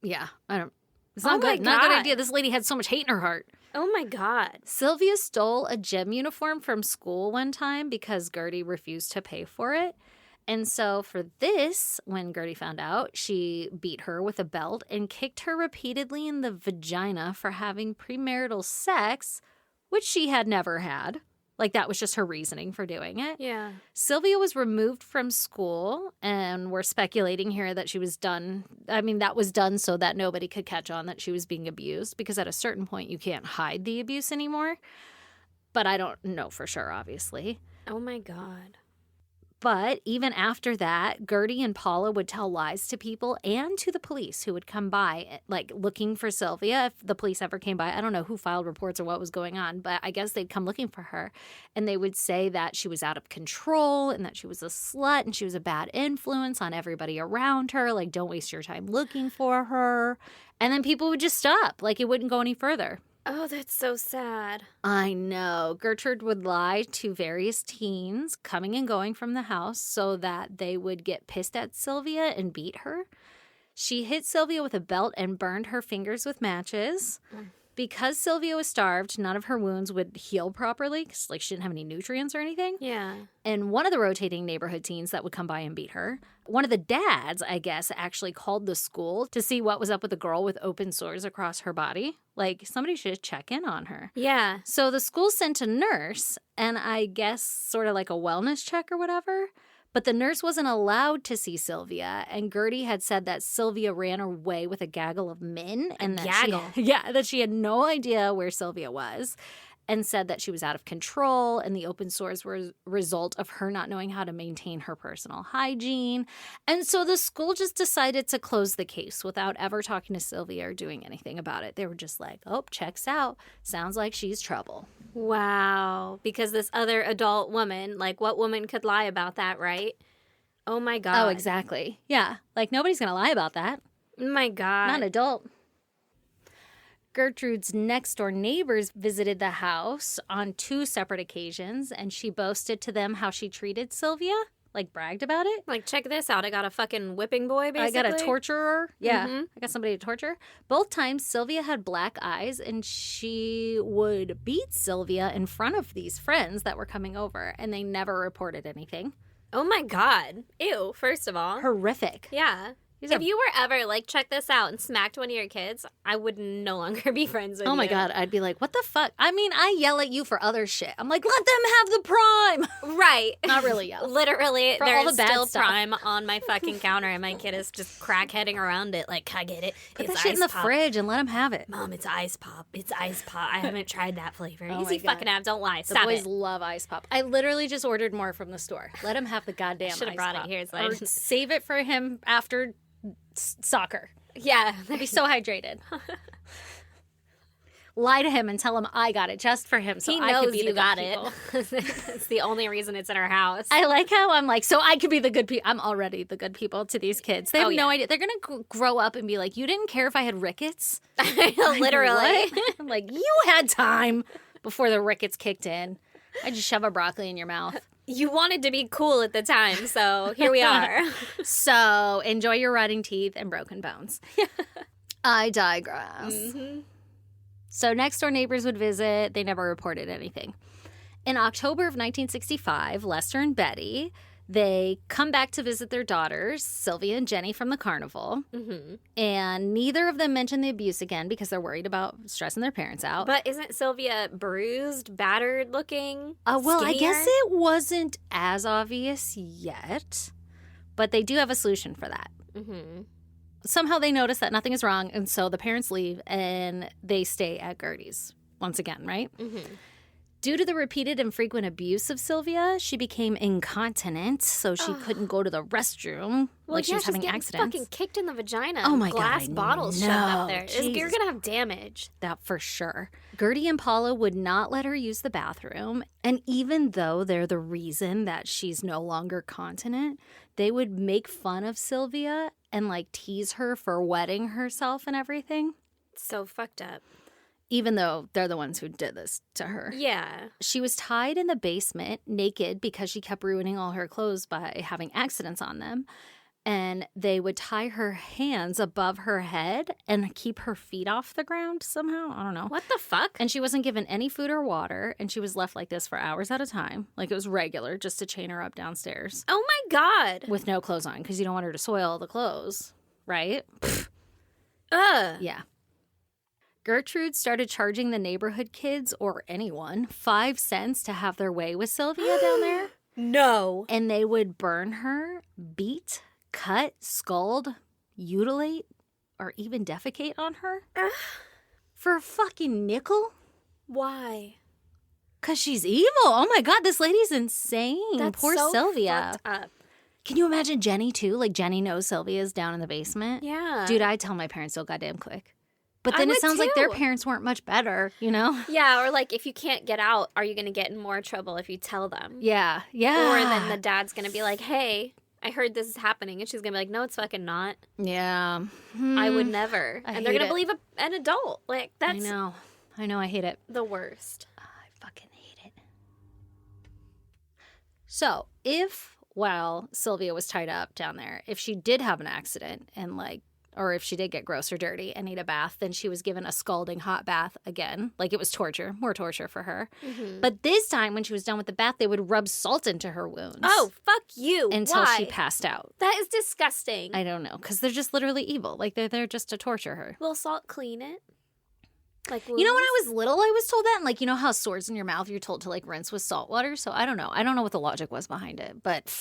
Yeah, I don't... It's not Oh my good. Not a good God. idea. This lady had so much hate in her heart. Oh, my God. Sylvia stole a gym uniform from school one time because Gertie refused to pay for it. And so for this, when Gertie found out, she beat her with a belt and kicked her repeatedly in the vagina for having premarital sex, which she had never had. Like, that was just her reasoning for doing it. Yeah. Sylvia was removed from school, and we're speculating here that she was done. I mean, that was done so that nobody could catch on that she was being abused, because at a certain point, you can't hide the abuse anymore. But I don't know for sure, obviously. Oh, my God. But even after that, Gertie and Paula would tell lies to people and to the police who would come by, like, looking for Sylvia. If the police ever came by, I don't know who filed reports or what was going on, but I guess they'd come looking for her. And they would say that she was out of control and that she was a slut and she was a bad influence on everybody around her. Like, don't waste your time looking for her. And then people would just stop. Like, it wouldn't go any further. Oh, that's so sad. I know. Gertrude would lie to various teens coming and going from the house so that they would get pissed at Sylvia and beat her. She hit Sylvia with a belt and burned her fingers with matches. Because Sylvia was starved, none of her wounds would heal properly because she didn't have any nutrients or anything. Yeah. And one of the rotating neighborhood teens that would come by and beat her, one of the dads, I guess, actually called the school to see what was up with the girl with open sores across her body. Somebody should check in on her. Yeah. So the school sent a nurse and I guess sort of like a wellness check or whatever. But the nurse wasn't allowed to see Sylvia, and Gertie had said that Sylvia ran away with a gaggle of men. And that she had no idea where Sylvia was, and said that she was out of control, and the open sores were a result of her not knowing how to maintain her personal hygiene. And so the school just decided to close the case without ever talking to Sylvia or doing anything about it. They were just like, oh, checks out. Sounds like she's trouble. Wow. Because this other adult woman, what woman could lie about that, right? Oh, my God. Oh, exactly. Yeah. Nobody's going to lie about that. Oh, my God. Not an adult. Gertrude's next-door neighbors visited the house on 2 separate occasions, and she boasted to them how she treated Sylvia, bragged about it. Check this out. I got a fucking whipping boy, basically. I got a torturer. Yeah, Mm-hmm. I got somebody to torture. Both times, Sylvia had black eyes, and she would beat Sylvia in front of these friends that were coming over, and they never reported anything. Oh, my God. Ew, first of all. Horrific. Yeah. If you were ever, check this out and smacked one of your kids, I would no longer be friends with you. Oh, my God. I'd be like, what the fuck? I mean, I yell at you for other shit. I'm like, let them have the prime. Right. Not really yell. Literally, For all there's the bad still stuff. prime on my fucking counter, and my kid is just crackheading around it. I get it. Put It's that shit in the ice pop. fridge and let them have it. Mom, it's ice pop. It's ice pop. I haven't tried that flavor. Oh Easy my God. fucking have. Don't lie. The Stop boys it. love ice pop. I literally just ordered more from the store. Let him have the goddamn ice Should have brought pop. it here. So I Or didn't- save it for him after soccer. Yeah. Be so hydrated. Lie to him and tell him I got it just for him so He I could knows be the you good got people. it. It's the only reason it's in our house. I like how I'm so I could be the good people. I'm already the good people to these kids. They have no idea. They're going to grow up and be like, you didn't care if I had rickets? Literally. What? I'm like, you had time before the rickets kicked in. I just shove a broccoli in your mouth. You wanted to be cool at the time, so here we are. So enjoy your rotting teeth and broken bones. I digress. Mm-hmm. So next door neighbors would visit. They never reported anything. In October of 1965, Lester and Betty, they come back to visit their daughters, Sylvia and Jenny, from the carnival. Mm-hmm. And neither of them mention the abuse again because they're worried about stressing their parents out. But isn't Sylvia bruised, battered looking? Well, I guess skinnier? it wasn't as obvious yet, but they do have a solution for that. Mm-hmm. Somehow they notice that nothing is wrong, and so the parents leave and they stay at Gertie's once again, right? Mm-hmm. Due to the repeated and frequent abuse of Sylvia, she became incontinent, so she couldn't go to the restroom she was having getting accidents. fucking kicked in the vagina. Oh my Glass God, I bottles shoved up know. there. Jesus. You're gonna have damage. That for sure. Gertie and Paula would not let her use the bathroom, and even though they're the reason that she's no longer continent, they would make fun of Sylvia and tease her for wetting herself and everything, So fucked up. even though they're the ones who did this to her. Yeah. She was tied in the basement naked because she kept ruining all her clothes by having accidents on them. And they would tie her hands above her head and keep her feet off the ground somehow. I don't know. What the fuck? And she wasn't given any food or water, and she was left like this for hours at a time. It was regular just to chain her up downstairs Oh my God. with no clothes on because you don't want her to soil the clothes, right? Ugh. Yeah. Gertrude started charging the neighborhood kids or anyone 5 cents to have their way with Sylvia down there. No. And they would burn her, beat, cut, scald, mutilate, or even defecate on her for a fucking nickel? Why? Because she's evil. Oh my God, this lady's insane. That's Poor so Sylvia. fucked up. Can you imagine Jenny too? Jenny knows Sylvia's down in the basement. Yeah. Dude, I'd tell my parents so goddamn quick. But I then it would sounds like their too. parents weren't much better, you know? Yeah, or if you can't get out, are you going to get in more trouble if you tell them? Yeah, yeah. Or then the dad's going to be like, hey, I heard this is happening. And she's going to be like, no, it's fucking not. Yeah. I would never. I And they're hate going to it. believe an adult. That's... I know. I know, I hate it. The worst. I fucking hate it. So, if while Sylvia was tied up down there, if she did have an accident and or if she did get gross or dirty and need a bath, then she was given a scalding hot bath again. Like, it was torture, more torture for her. Mm-hmm. But this time, when she was done with the bath, they would rub salt into her wounds. Oh, fuck you. Until Why? she passed out. That is disgusting. I don't know, because they're just literally evil. Like, they're there just to torture her. Will salt clean it? Like, You know, when I was little, I was told that. And, you know how sores in your mouth, you're told to, rinse with salt water? So, I don't know. I don't know what the logic was behind it, but...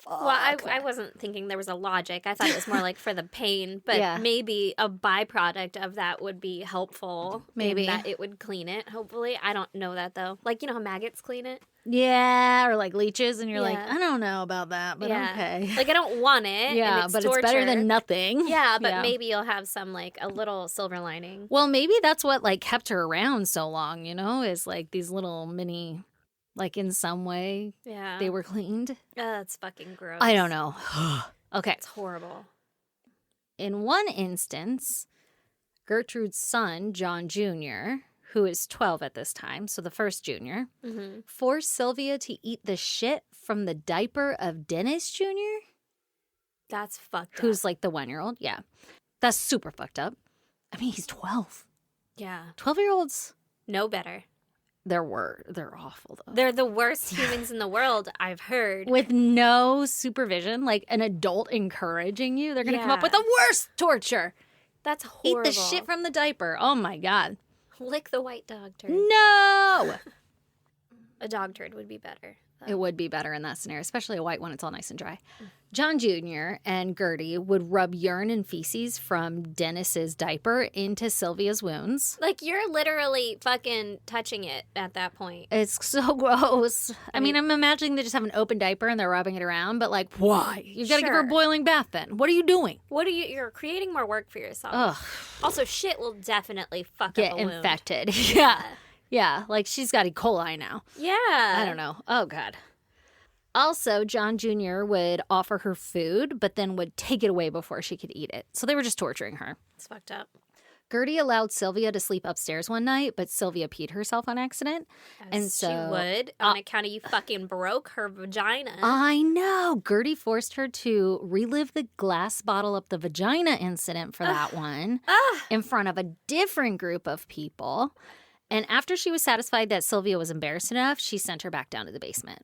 Well, I wasn't thinking there was a logic. I thought it was more for the pain, but maybe a byproduct of that would be helpful. Maybe. That it would clean it, hopefully. I don't know that, though. You know how maggots clean it? Yeah, or leeches, and you're I don't know about that, but okay. I don't want it. Yeah, and but torture. It's better than nothing. Yeah, but maybe you'll have some, a little silver lining. Well, maybe that's what, kept her around so long, is, these little mini... in some way, they were cleaned. That's fucking gross. I don't know. Okay. It's horrible. In one instance, Gertrude's son, John Jr., who is 12 at this time, so the first junior, forced Sylvia to eat the shit from the diaper of Dennis Jr., That's fucked up. who's the 1-year-old. Yeah. That's super fucked up. I mean, he's 12. Yeah. 12-year-olds. No better. They're awful, though. They're the worst humans in the world, I've heard. With no supervision, an adult encouraging you, they're going to come up with the worst torture. That's horrible. Eat the shit from the diaper. Oh, my God. Lick the white dog turd. No! A dog turd would be better. It would be better in that scenario, especially a white one. It's all nice and dry. John Jr. and Gertie would rub urine and feces from Dennis's diaper into Sylvia's wounds. You're literally fucking touching it at that point. It's so gross. I mean, I'm imagining they just have an open diaper and they're rubbing it around, but why? You've got to give her a boiling bath then. What are you doing? You're creating more work for yourself. Ugh. Also, shit will definitely fuck Get up a wound. infected. Yeah. Yeah, she's got E. coli now. Yeah. I don't know. Oh, God. Also, John Jr. would offer her food, but then would take it away before she could eat it. So they were just torturing her. It's fucked up. Gertie allowed Sylvia to sleep upstairs one night, but Sylvia peed herself on accident. She would, on account of you fucking broke her vagina. I know. Gertie forced her to relive the glass bottle up the vagina incident for that one in front of a different group of people. And after she was satisfied that Sylvia was embarrassed enough, she sent her back down to the basement.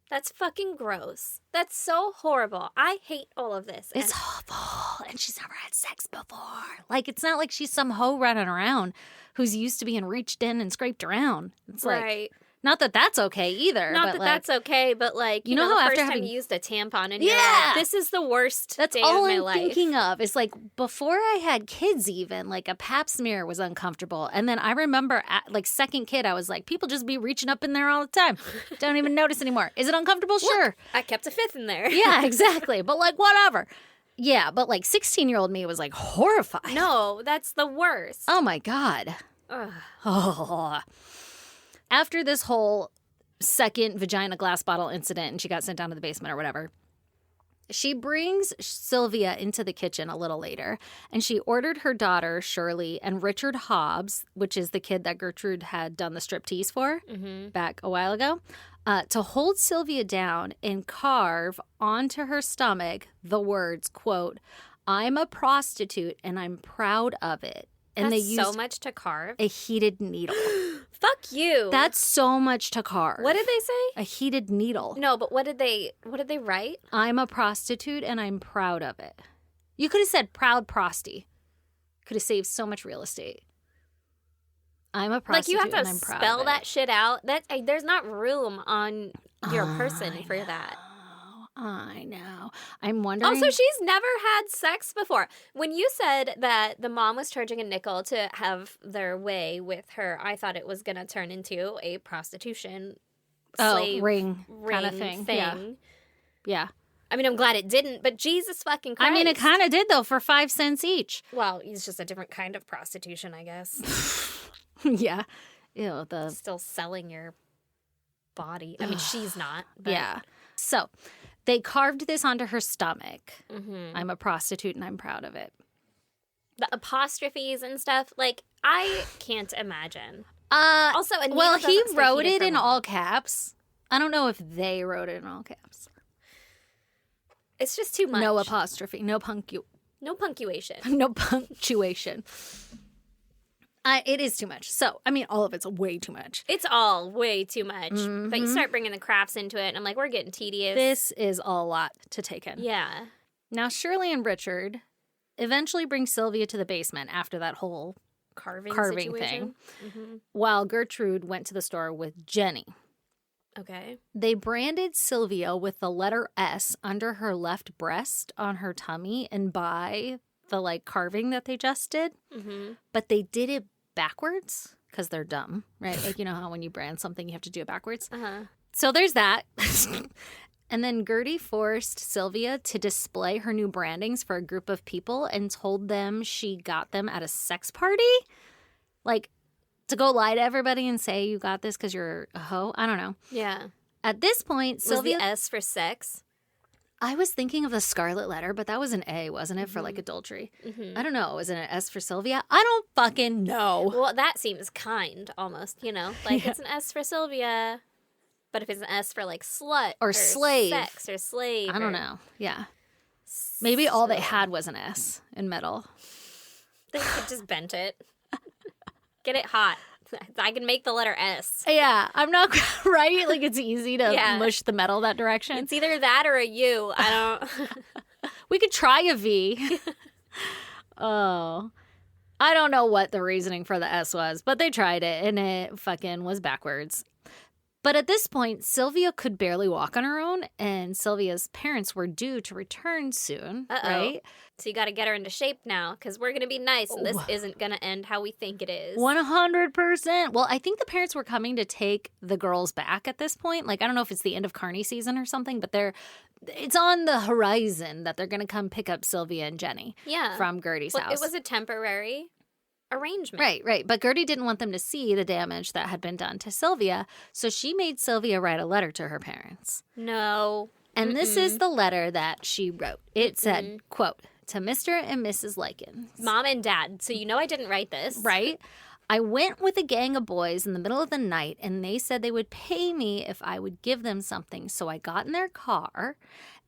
That's fucking gross. That's so horrible. I hate all of this. It's awful. And she's never had sex before. It's not like she's some hoe running around who's used to being reached in and scraped around. It's right. Not that that's okay either. Not that that's okay, but you know how the after first time having... you used a tampon and you're like, this is the worst that's day all of my I'm life. thinking of. It's before I had kids even, a pap smear was uncomfortable. And then I remember second kid, I was like, people just be reaching up in there all the time. Don't even notice anymore. Is it uncomfortable? Look, sure. I kept a fifth in there. Yeah, exactly. But whatever. Yeah, but 16-year-old me was horrified. No, that's the worst. Oh my God. Ugh. Oh. After this whole second vagina glass bottle incident and she got sent down to the basement or whatever, she brings Sylvia into the kitchen a little later and she ordered her daughter Shirley and Richard Hobbs, which is the kid that Gertrude had done the striptease for back a while ago, to hold Sylvia down and carve onto her stomach the words, quote, "I'm a prostitute and I'm proud of it." And That's they used so much to carve. a heated needle. Fuck you. That's so much to carve. What did they say? A heated needle. No, but what did they write? I'm a prostitute and I'm proud of it. You could have said proud prosty. Could have saved so much real estate. I'm a prostitute you have to and I'm proud spell of it. that shit out. There's not room on your person for that. I know. I'm wondering. Also, she's never had sex before. When you said that the mom was charging a nickel to have their way with her, I thought it was going to turn into a prostitution slave ring kind of thing. Yeah. I mean, I'm glad it didn't, but Jesus fucking Christ. I mean, it kind of did, though, for 5 cents each. Well, it's just a different kind of prostitution, I guess. Yeah. Ew, Still selling your body. I mean, she's not. But... Yeah. So they carved this onto her stomach. Mm-hmm. I'm a prostitute and I'm proud of it. The apostrophes and stuff, I can't imagine. Also, Anita well, he doesn't start wrote heated it for in long. all caps. I don't know if they wrote it in all caps. It's just too much. No apostrophe, No punctuation. no punctuation. It is too much. So, I mean, all of it's way too much. It's all way too much. Mm-hmm. But you start bringing the crafts into it, and I'm like, we're getting tedious. This is a lot to take in. Yeah. Now, Shirley and Richard eventually bring Sylvia to the basement after that whole Carving thing, situation. Mm-hmm. while Gertrude went to the store with Jenny. Okay. They branded Sylvia with the letter S under her left breast on her tummy and by the like carving that they just did. Mm-hmm. But they did it backwards because they're dumb, right? Like, you know how when you brand something, you have to do it backwards? Uh-huh. So there's that. And then Gertie forced Sylvia to display her new brandings for a group of people and told them she got them at a sex party. Like, to go lie to everybody and say you got this because you're a hoe? I don't know. Yeah. At this point, Sylvia... Was the S for sex? I was thinking of the Scarlet Letter, but that was an A, wasn't it, for like adultery? Mm-hmm. I don't know. Was it an S for Sylvia? I don't fucking know. Well, that seems kind, almost, you know? Like, Yeah. it's an S for Sylvia. But if it's an S for, like, slut Or slave. sex or slave. I don't know. Yeah. Maybe all they had was an S in metal. They could just bent it. Get it hot. I can make the letter S. Yeah, I'm not right. Like, it's easy to Yeah. mush the metal that direction. It's either that or a U. I don't... We could try a V. Oh. I don't know what the reasoning for the S was, but they tried it and it fucking was backwards. But at this point, Sylvia could barely walk on her own, and Sylvia's parents were due to return soon, Uh-oh. right? So you got to get her into shape now, because we're going to be nice, and this Oh. isn't going to end how we think it is. 100%. Well, I think the parents were coming to take the girls back at this point. Like, I don't know if it's the end of Carney season or something, but it's on the horizon that they're going to come pick up Sylvia and Jenny Yeah. from Gertie's Well, house. it was a temporary arrangement. Right. But Gertie didn't want them to see the damage that had been done to Sylvia, so she made Sylvia write a letter to her parents. No. And this is the letter that she wrote. It said, quote, to Mr. and Mrs. Likens. Mom and Dad. So you know I didn't write this. Right? I went with a gang of boys in the middle of the night, and they said they would pay me if I would give them something. So I got in their car,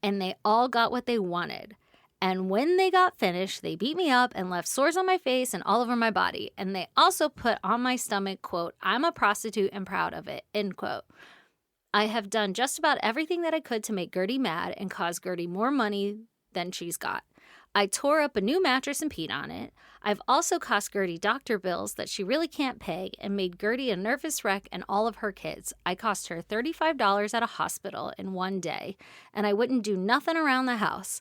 and they all got what they wanted. And when they got finished, they beat me up and left sores on my face and all over my body. And they also put on my stomach, quote, I'm a prostitute and proud of it, end quote. I have done just about everything that I could to make Gertie mad and cause Gertie more money than she's got. I tore up a new mattress and peed on it. I've also cost Gertie doctor bills that she really can't pay and made Gertie a nervous wreck and all of her kids. I cost her $35 at a hospital in one day, and I wouldn't do nothing around the house.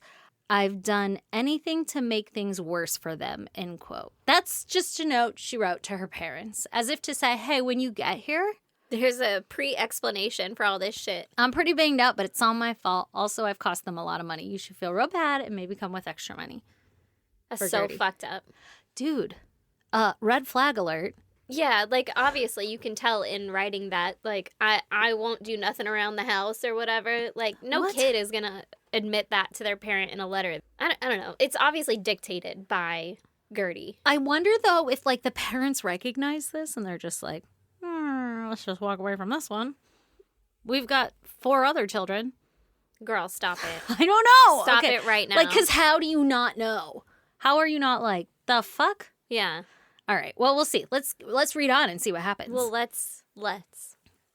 I've done anything to make things worse for them, end quote. That's just a note she wrote to her parents, as if to say, hey, when you get here, There's a pre-explanation for all this shit. I'm pretty banged up, but it's all my fault. Also, I've cost them a lot of money. You should feel real bad and maybe come with extra money. That's For so Gertie. fucked up. Dude, red flag alert. Yeah, like, obviously you can tell in writing that, like, I won't do nothing around the house or whatever. Like, no What? kid is gonna admit that to their parent in a letter. I don't know. It's obviously dictated by Gertie. I wonder, though, if, like, the parents recognize this and they're just like, let's just walk away from this one. We've got 4 other children. Girl, stop it. I don't know. Stop Okay. it right now. Like, because how do you not know? How are you not like, the fuck? Yeah. All right. Well, we'll see. Let's read on and see what happens. Well, let's.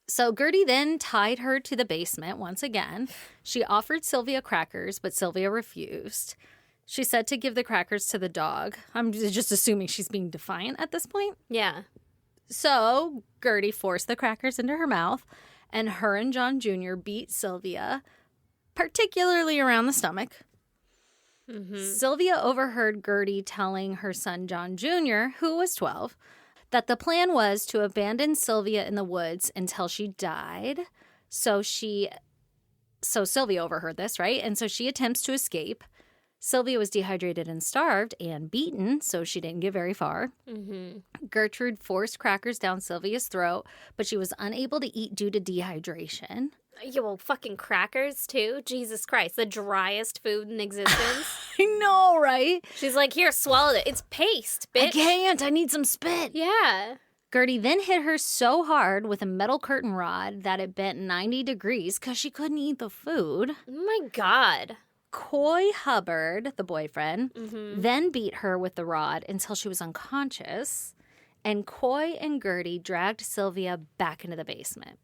So Gertie then tied her to the basement once again. She offered Sylvia crackers, but Sylvia refused. She said to give the crackers to the dog. I'm just assuming she's being defiant at this point. Yeah. So Gertie forced the crackers into her mouth, and her and John Jr. beat Sylvia, particularly around the stomach. Mm-hmm. Sylvia overheard Gertie telling her son John Jr., who was 12, that the plan was to abandon Sylvia in the woods until she died. So Sylvia overheard this, right? And so she attempts to escape. Sylvia was dehydrated and starved and beaten, so she didn't get very far. Mm-hmm. Gertrude forced crackers down Sylvia's throat, but she was unable to eat due to dehydration. Yeah, well, fucking crackers, too. Jesus Christ. The driest food in existence. I know, right? She's like, here, swallow it. It's paste, bitch. I can't. I need some spit. Yeah. Gertie then hit her so hard with a metal curtain rod that it bent 90 degrees because she couldn't eat the food. Oh my God. Coy Hubbard, the boyfriend, then beat her with the rod until she was unconscious, and Coy and Gertie dragged Sylvia back into the basement.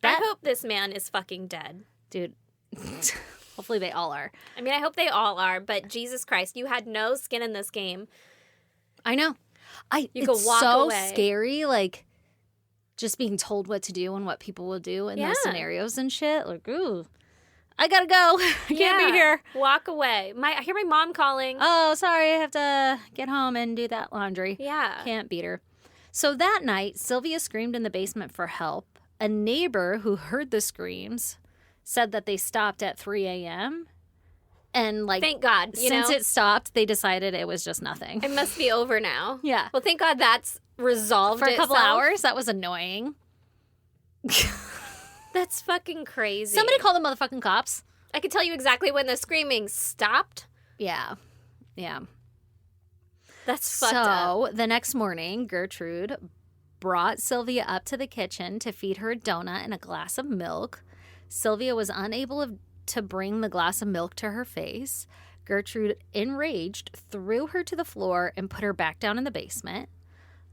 I hope this man is fucking dead. Dude, hopefully they all are. I mean, I hope they all are, but Jesus Christ, you had no skin in this game. I know. It's walk so away. scary, like, just being told what to do and what people will do in those scenarios and shit. Like, ooh. I gotta go. I can't be here. Walk away. I hear my mom calling. Oh, sorry. I have to get home and do that laundry. Yeah. Can't beat her. So that night, Sylvia screamed in the basement for help. A neighbor who heard the screams said that they stopped at 3 a.m. And, like, thank God. Since it stopped, they decided it was just nothing. It must be over now. Yeah. Well, thank God that's resolved For a couple itself. hours. That was annoying. That's fucking crazy. Somebody call the motherfucking cops. I can tell you exactly when the screaming stopped. Yeah. Yeah. That's fucked up. So the next morning, Gertrude brought Sylvia up to the kitchen to feed her a donut and a glass of milk. Sylvia was unable to bring the glass of milk to her face. Gertrude, enraged, threw her to the floor and put her back down in the basement.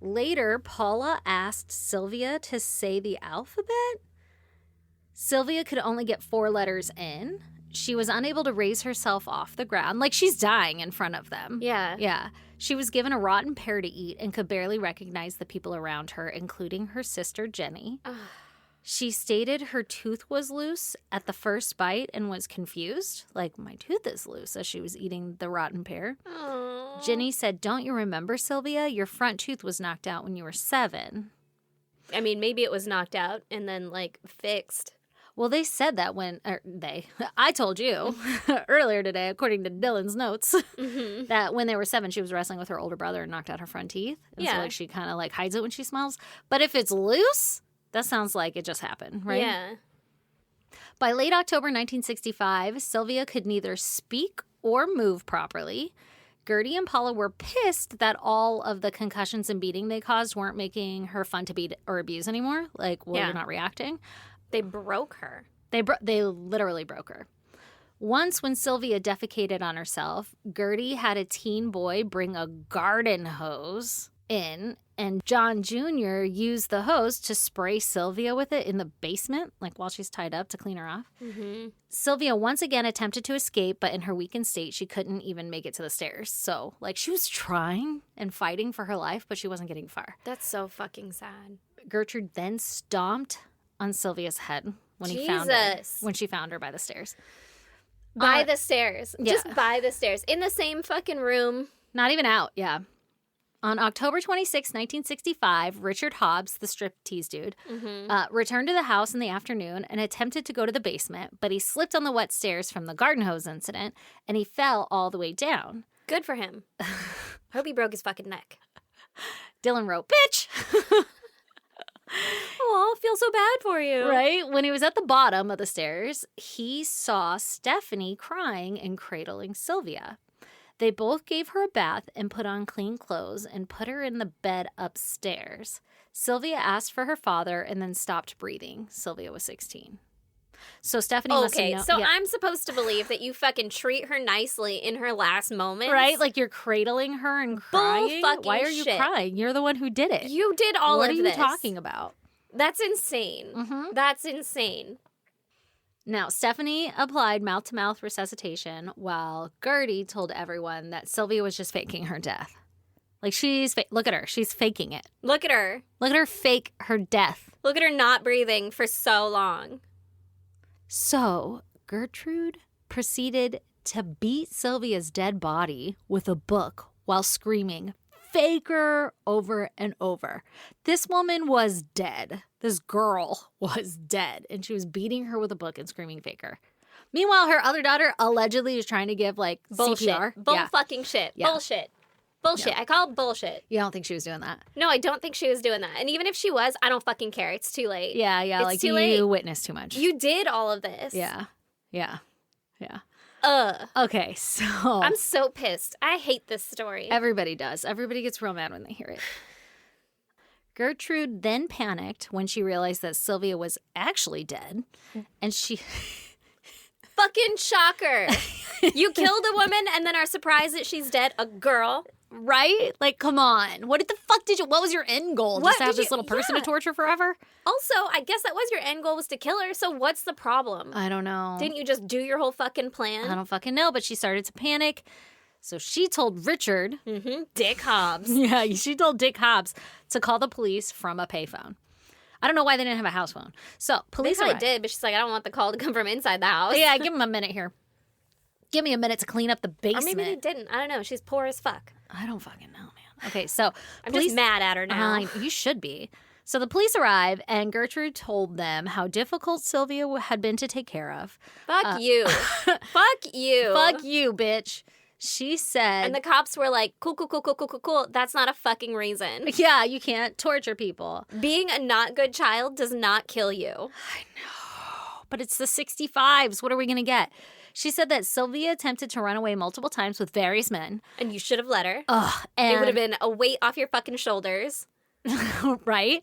Later, Paula asked Sylvia to say the alphabet. Sylvia could only get 4 letters in. She was unable to raise herself off the ground. Like, she's dying in front of them. Yeah. Yeah. She was given a rotten pear to eat and could barely recognize the people around her, including her sister, Jenny. She stated her tooth was loose at the first bite and was confused. Like, my tooth is loose, as she was eating the rotten pear. Aww. Jenny said, "Don't you remember, Sylvia? Your front tooth was knocked out when you were 7. I mean, maybe it was knocked out and then, like, fixed. Well, they said that I told you earlier today, according to Dylan's notes, that when they were 7, she was wrestling with her older brother and knocked out her front teeth. And so, like, she kind of, like, hides it when she smells. But if it's loose, that sounds like it just happened, right? Yeah. By late October 1965, Sylvia could neither speak or move properly. Gertie and Paula were pissed that all of the concussions and beating they caused weren't making her fun to beat or abuse anymore. Like, you're not reacting. They broke her. They literally broke her. Once, when Sylvia defecated on herself, Gertie had a teen boy bring a garden hose in, and John Jr. used the hose to spray Sylvia with it in the basement, like while she's tied up, to clean her off. Sylvia once again attempted to escape, but in her weakened state, she couldn't even make it to the stairs. So, like, she was trying and fighting for her life, but she wasn't getting far. That's so fucking sad. Gertrude then stomped on Sylvia's head when she found her by the stairs. By the stairs. Yeah. Just by the stairs. In the same fucking room. Not even out, yeah. On October 26, 1965, Richard Hobbs, the striptease dude, returned to the house in the afternoon and attempted to go to the basement, but he slipped on the wet stairs from the garden hose incident, and he fell all the way down. Good for him. Hope he broke his fucking neck. Dylan wrote, "Bitch!" Oh, I feel so bad for you. Right? When he was at the bottom of the stairs, he saw Stephanie crying and cradling Sylvia. They both gave her a bath and put on clean clothes and put her in the bed upstairs. Sylvia asked for her father and then stopped breathing. Sylvia was 16. So Stephanie must have known. So I'm supposed to believe that you fucking treat her nicely in her last moments? Right? Like, you're cradling her and crying? Bull-fucking Why are you shit. crying? You're the one who did it. You did all of this. What are you talking about? That's insane. That's insane. Now, Stephanie applied mouth-to-mouth resuscitation while Gertie told everyone that Sylvia was just faking her death. Like, look at her. She's faking it. Look at her. Look at her fake her death. Look at her not breathing for so long. So, Gertrude proceeded to beat Sylvia's dead body with a book while screaming, "Faker," over and over. This woman was dead. This girl was dead, and she was beating her with a book and screaming, "Faker." Meanwhile, her other daughter allegedly is trying to give, like, bullshit. CPR. Fucking shit. Yeah. Bullshit. Bullshit. Yeah. I call it bullshit. You don't think she was doing that? No, I don't think she was doing that. And even if she was, I don't fucking care. It's too late. Yeah, It's like, too you late. witnessed too much. You did all of this. Yeah. Ugh. Okay, so I'm so pissed. I hate this story. everybody does. Everybody gets real mad when they hear it. Gertrude then panicked when she realized that Sylvia was actually dead, and she... Fucking shocker. You killed a woman and then are surprised that she's dead? A girl? Right? Like, come on. What was your end goal? Just to have this little person to torture forever? Also, I guess that was your end goal, was to kill her, so what's the problem? I don't know. Didn't you just do your whole fucking plan? I don't fucking know, but she started to panic. So she told Richard... Dick Hobbs. Yeah, she told Dick Hobbs to call the police from a payphone. I don't know why they didn't have a house phone. So police They probably arrived. did, but she's like, I don't want the call to come from inside the house. Yeah, give him a minute here. Give me a minute to clean up the basement. Or maybe they didn't. I don't know. She's poor as fuck. I don't fucking know, man. Okay, so I'm just mad at her now. You should be. So the police arrive, and Gertrude told them how difficult Sylvia had been to take care of. Fuck you. Fuck you. Fuck you, bitch. She said... And the cops were like, cool. That's not a fucking reason. Yeah, you can't torture people. Being a not good child does not kill you. I know. But it's the 65s. What are we going to get? She said that Sylvia attempted to run away multiple times with various men. And you should have let her. And It would have been a weight off your fucking shoulders. Right?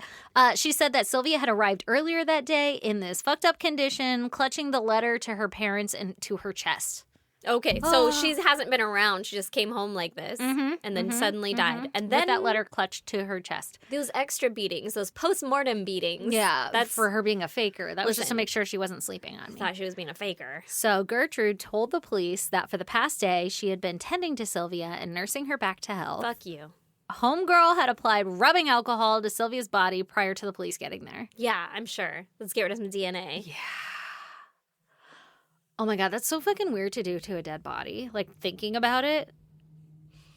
She said that Sylvia had arrived earlier that day in this fucked up condition, clutching the letter to her parents and to her chest. Okay, so she hasn't been around. She just came home like this and then suddenly died. And then With that letter clutched to her chest. those extra beatings, those post-mortem beatings. Yeah, that's for her being a faker. That was just to Listen. make sure she wasn't sleeping on I me. thought she was being a faker. So Gertrude told the police that for the past day, she had been tending to Sylvia and nursing her back to health. Fuck you. Homegirl had applied rubbing alcohol to Sylvia's body prior to the police getting there. Yeah, I'm sure. Let's get rid of some DNA. Yeah. Oh my God, that's so fucking weird to do to a dead body. Like, thinking about it.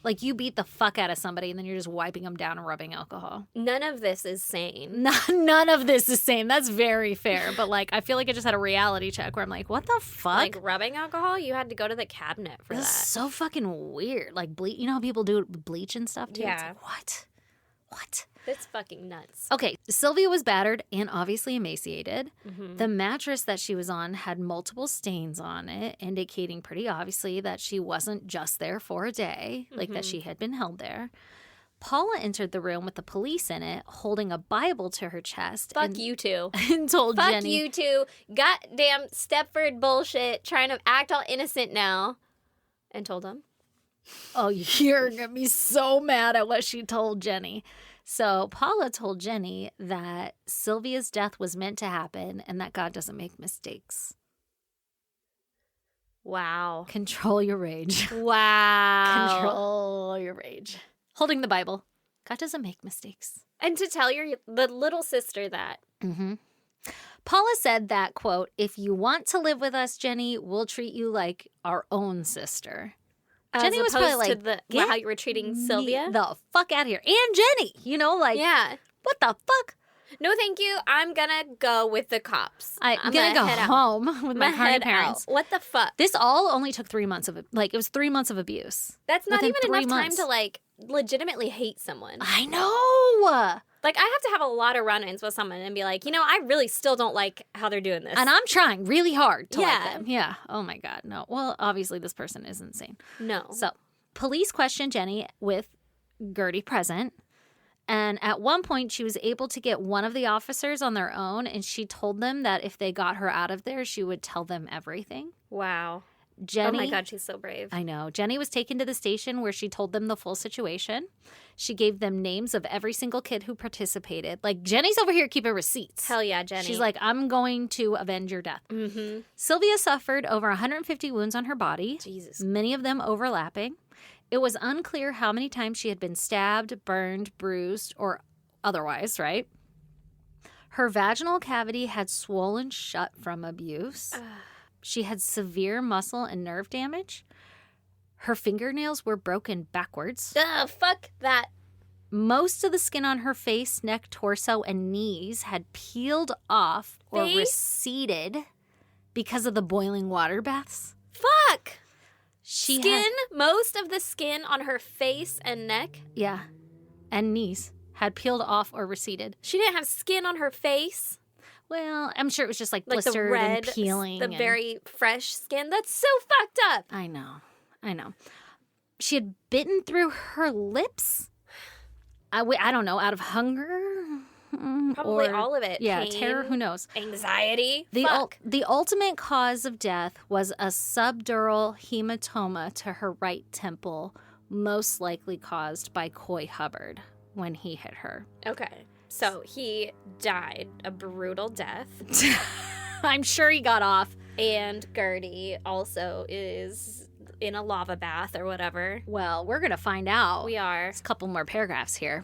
Like, you beat the fuck out of somebody and then you're just wiping them down and rubbing alcohol. None of this is sane. None of this is same. That's very fair. But, like, I feel like I just had a reality check where I'm like, what the fuck? Like rubbing alcohol, you had to go to the cabinet for This is that. so fucking weird. Like, you know how people do it with bleach and stuff, too? It's Yeah. like, what? What? That's fucking nuts. Okay, Sylvia was battered and obviously emaciated. The mattress that she was on had multiple stains on it, indicating pretty obviously that she wasn't just there for a day, like that she had been held there. Paula entered the room with the police in it, holding a Bible to her chest. Fuck you two. And told Fuck Jenny. you two. Goddamn Stepford bullshit. Trying to act all innocent now. And told him. Oh, you're going to be so mad at what she told Jenny. So Paula told Jenny that Sylvia's death was meant to happen and that God doesn't make mistakes. Wow. Control your rage. Wow. Control your rage. Holding the Bible. God doesn't make mistakes. And to tell the little sister that. Mm-hmm. Paula said that, quote, "If you want to live with us, Jenny, we'll treat you like our own sister." Jenny was probably like, to "Get how you were treating Sylvia. the fuck out of here. And Jenny, you know, like, Yeah. what the fuck? No, thank you. I'm gonna go with the cops. I'm gonna go head out. home with my I'm gonna head parents. out. What the fuck? This all only took 3 months of it. Like, it was 3 months of abuse. That's not within even 3 enough months. time to like legitimately hate someone. I know. Like, I have to have a lot of run-ins with someone and be like, you know, I really still don't like how they're doing this. And I'm trying really hard to like Yeah. them. Yeah. Oh my God. No. Well, obviously this person is insane. No. So, police questioned Jenny with Gertie present. And at one point, she was able to get one of the officers on their own. And she told them that if they got her out of there, she would tell them everything. Wow. Jenny, Oh my God, she's so brave. I know. Jenny was taken to the station where she told them the full situation. She gave them names of every single kid who participated. Like, Jenny's over here keeping receipts. Hell yeah, Jenny. She's like, I'm going to avenge your death. mm-hmm. Sylvia suffered over 150 wounds on her body, Jesus. many of them overlapping. It was unclear how many times she had been stabbed, burned, bruised, or otherwise, right? Her vaginal cavity had swollen shut from abuse. She had severe muscle and nerve damage. Her fingernails were broken backwards. Ugh, fuck that. Most of the skin on her face, neck, torso, and knees had peeled off or Face? receded because of the boiling water baths. Fuck. She Skin? had, Most of the skin on her face and neck? yeah, and knees had peeled off or receded. She didn't have skin on her face? Well, I'm sure it was just like Like the blistered red, and peeling. the and- very fresh skin? That's so fucked up. I know. She had bitten through her lips. I don't know, out of hunger? Probably Or, all of it. Yeah, Pain, terror, who knows? Anxiety. The ultimate cause of death was a subdural hematoma to her right temple, most likely caused by Coy Hubbard when he hit her. Okay. So he died a brutal death. I'm sure he got off. And Gertie also is in a lava bath or whatever. Well, we're going to find out. We are. There's a couple more paragraphs here.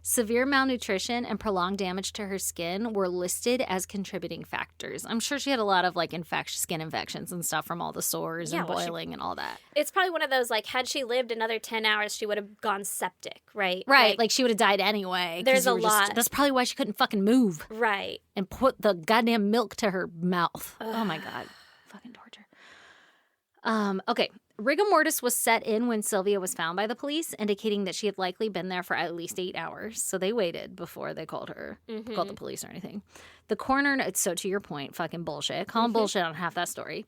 Severe malnutrition and prolonged damage to her skin were listed as contributing factors. I'm sure she had a lot of like skin infections and stuff from all the sores and boiling and all that. It's probably one of those like, had she lived another 10 hours, she would have gone septic, right? Right, like she would have died anyway. There's a lot. That's probably why she couldn't fucking move. Right. And put the goddamn milk to her mouth. Ugh. Oh my God. Fucking torture. Okay. Rigor mortis was set in when Sylvia was found by the police, indicating that she had likely been there for at least 8 hours. So they waited before they called the police or anything. The coroner, so to your point, fucking bullshit. Call them bullshit on half that story.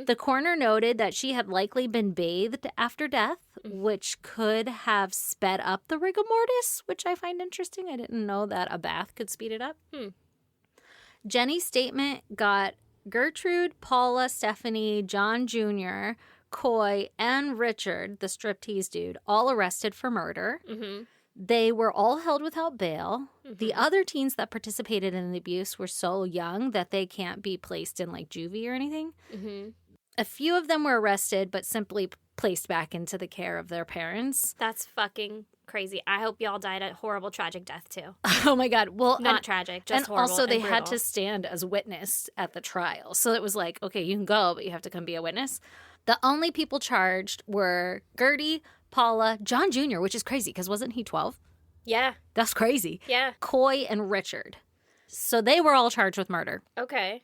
The coroner noted that she had likely been bathed after death, which could have sped up the rigor mortis, which I find interesting. I didn't know that a bath could speed it up. Jenny's statement got Gertrude, Paula, Stephanie, John Jr., Coy, and Richard, the striptease dude, all arrested for murder. They were all held without bail. The other teens that participated in the abuse were so young that they can't be placed in like juvie or anything. A few of them were arrested, but simply placed back into the care of their parents. That's fucking crazy. I hope y'all died a horrible, tragic death too. Oh my God. Well, not tragic, just horrible. And also they had brutal. to stand as witness at the trial. So it was like, okay, you can go, but you have to come be a witness. The only people charged were Gertie, Paula, John Jr., which is crazy because wasn't he 12? Yeah. That's crazy. Yeah. Coy and Richard. So they were all charged with murder. Okay.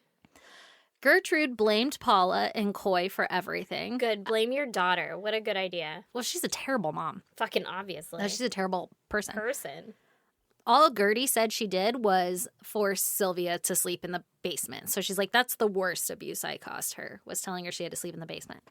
Gertrude blamed Paula and Coy for everything. Good. Blame your daughter. What a good idea. Well, she's a terrible mom. Fucking obviously. She's a terrible person. All All Gertie said she did was force Sylvia to sleep in the basement. So she's like, that's the worst abuse I caused her, was telling her she had to sleep in the basement.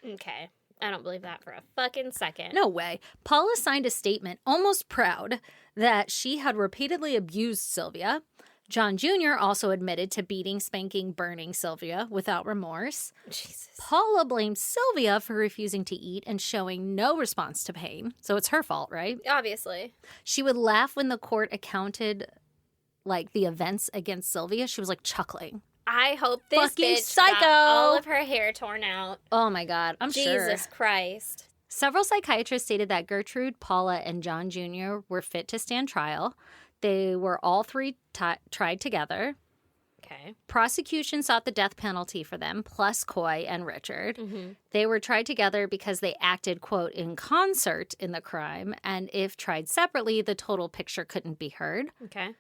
Okay. I don't believe that for a fucking second. No way. Paula signed a statement, almost proud, that she had repeatedly abused Sylvia. John Jr. also admitted to beating, spanking, burning Sylvia without remorse. Jesus. Paula blamed Sylvia for refusing to eat and showing no response to pain. So it's her fault, right? Obviously. She would laugh when the court accounted, like, the events against Sylvia. She was, like, chuckling. I hope this Fucking bitch psycho. got all of her hair torn out. Oh, my God. I'm sure. Jesus Christ. Several psychiatrists stated that Gertrude, Paula, and John Jr. were fit to stand trial. They were all three tried together. Okay. Prosecution sought the death penalty for them, plus Coy and Richard. They were tried together because they acted, quote, in concert in the crime, and if tried separately, the total picture couldn't be heard. Okay.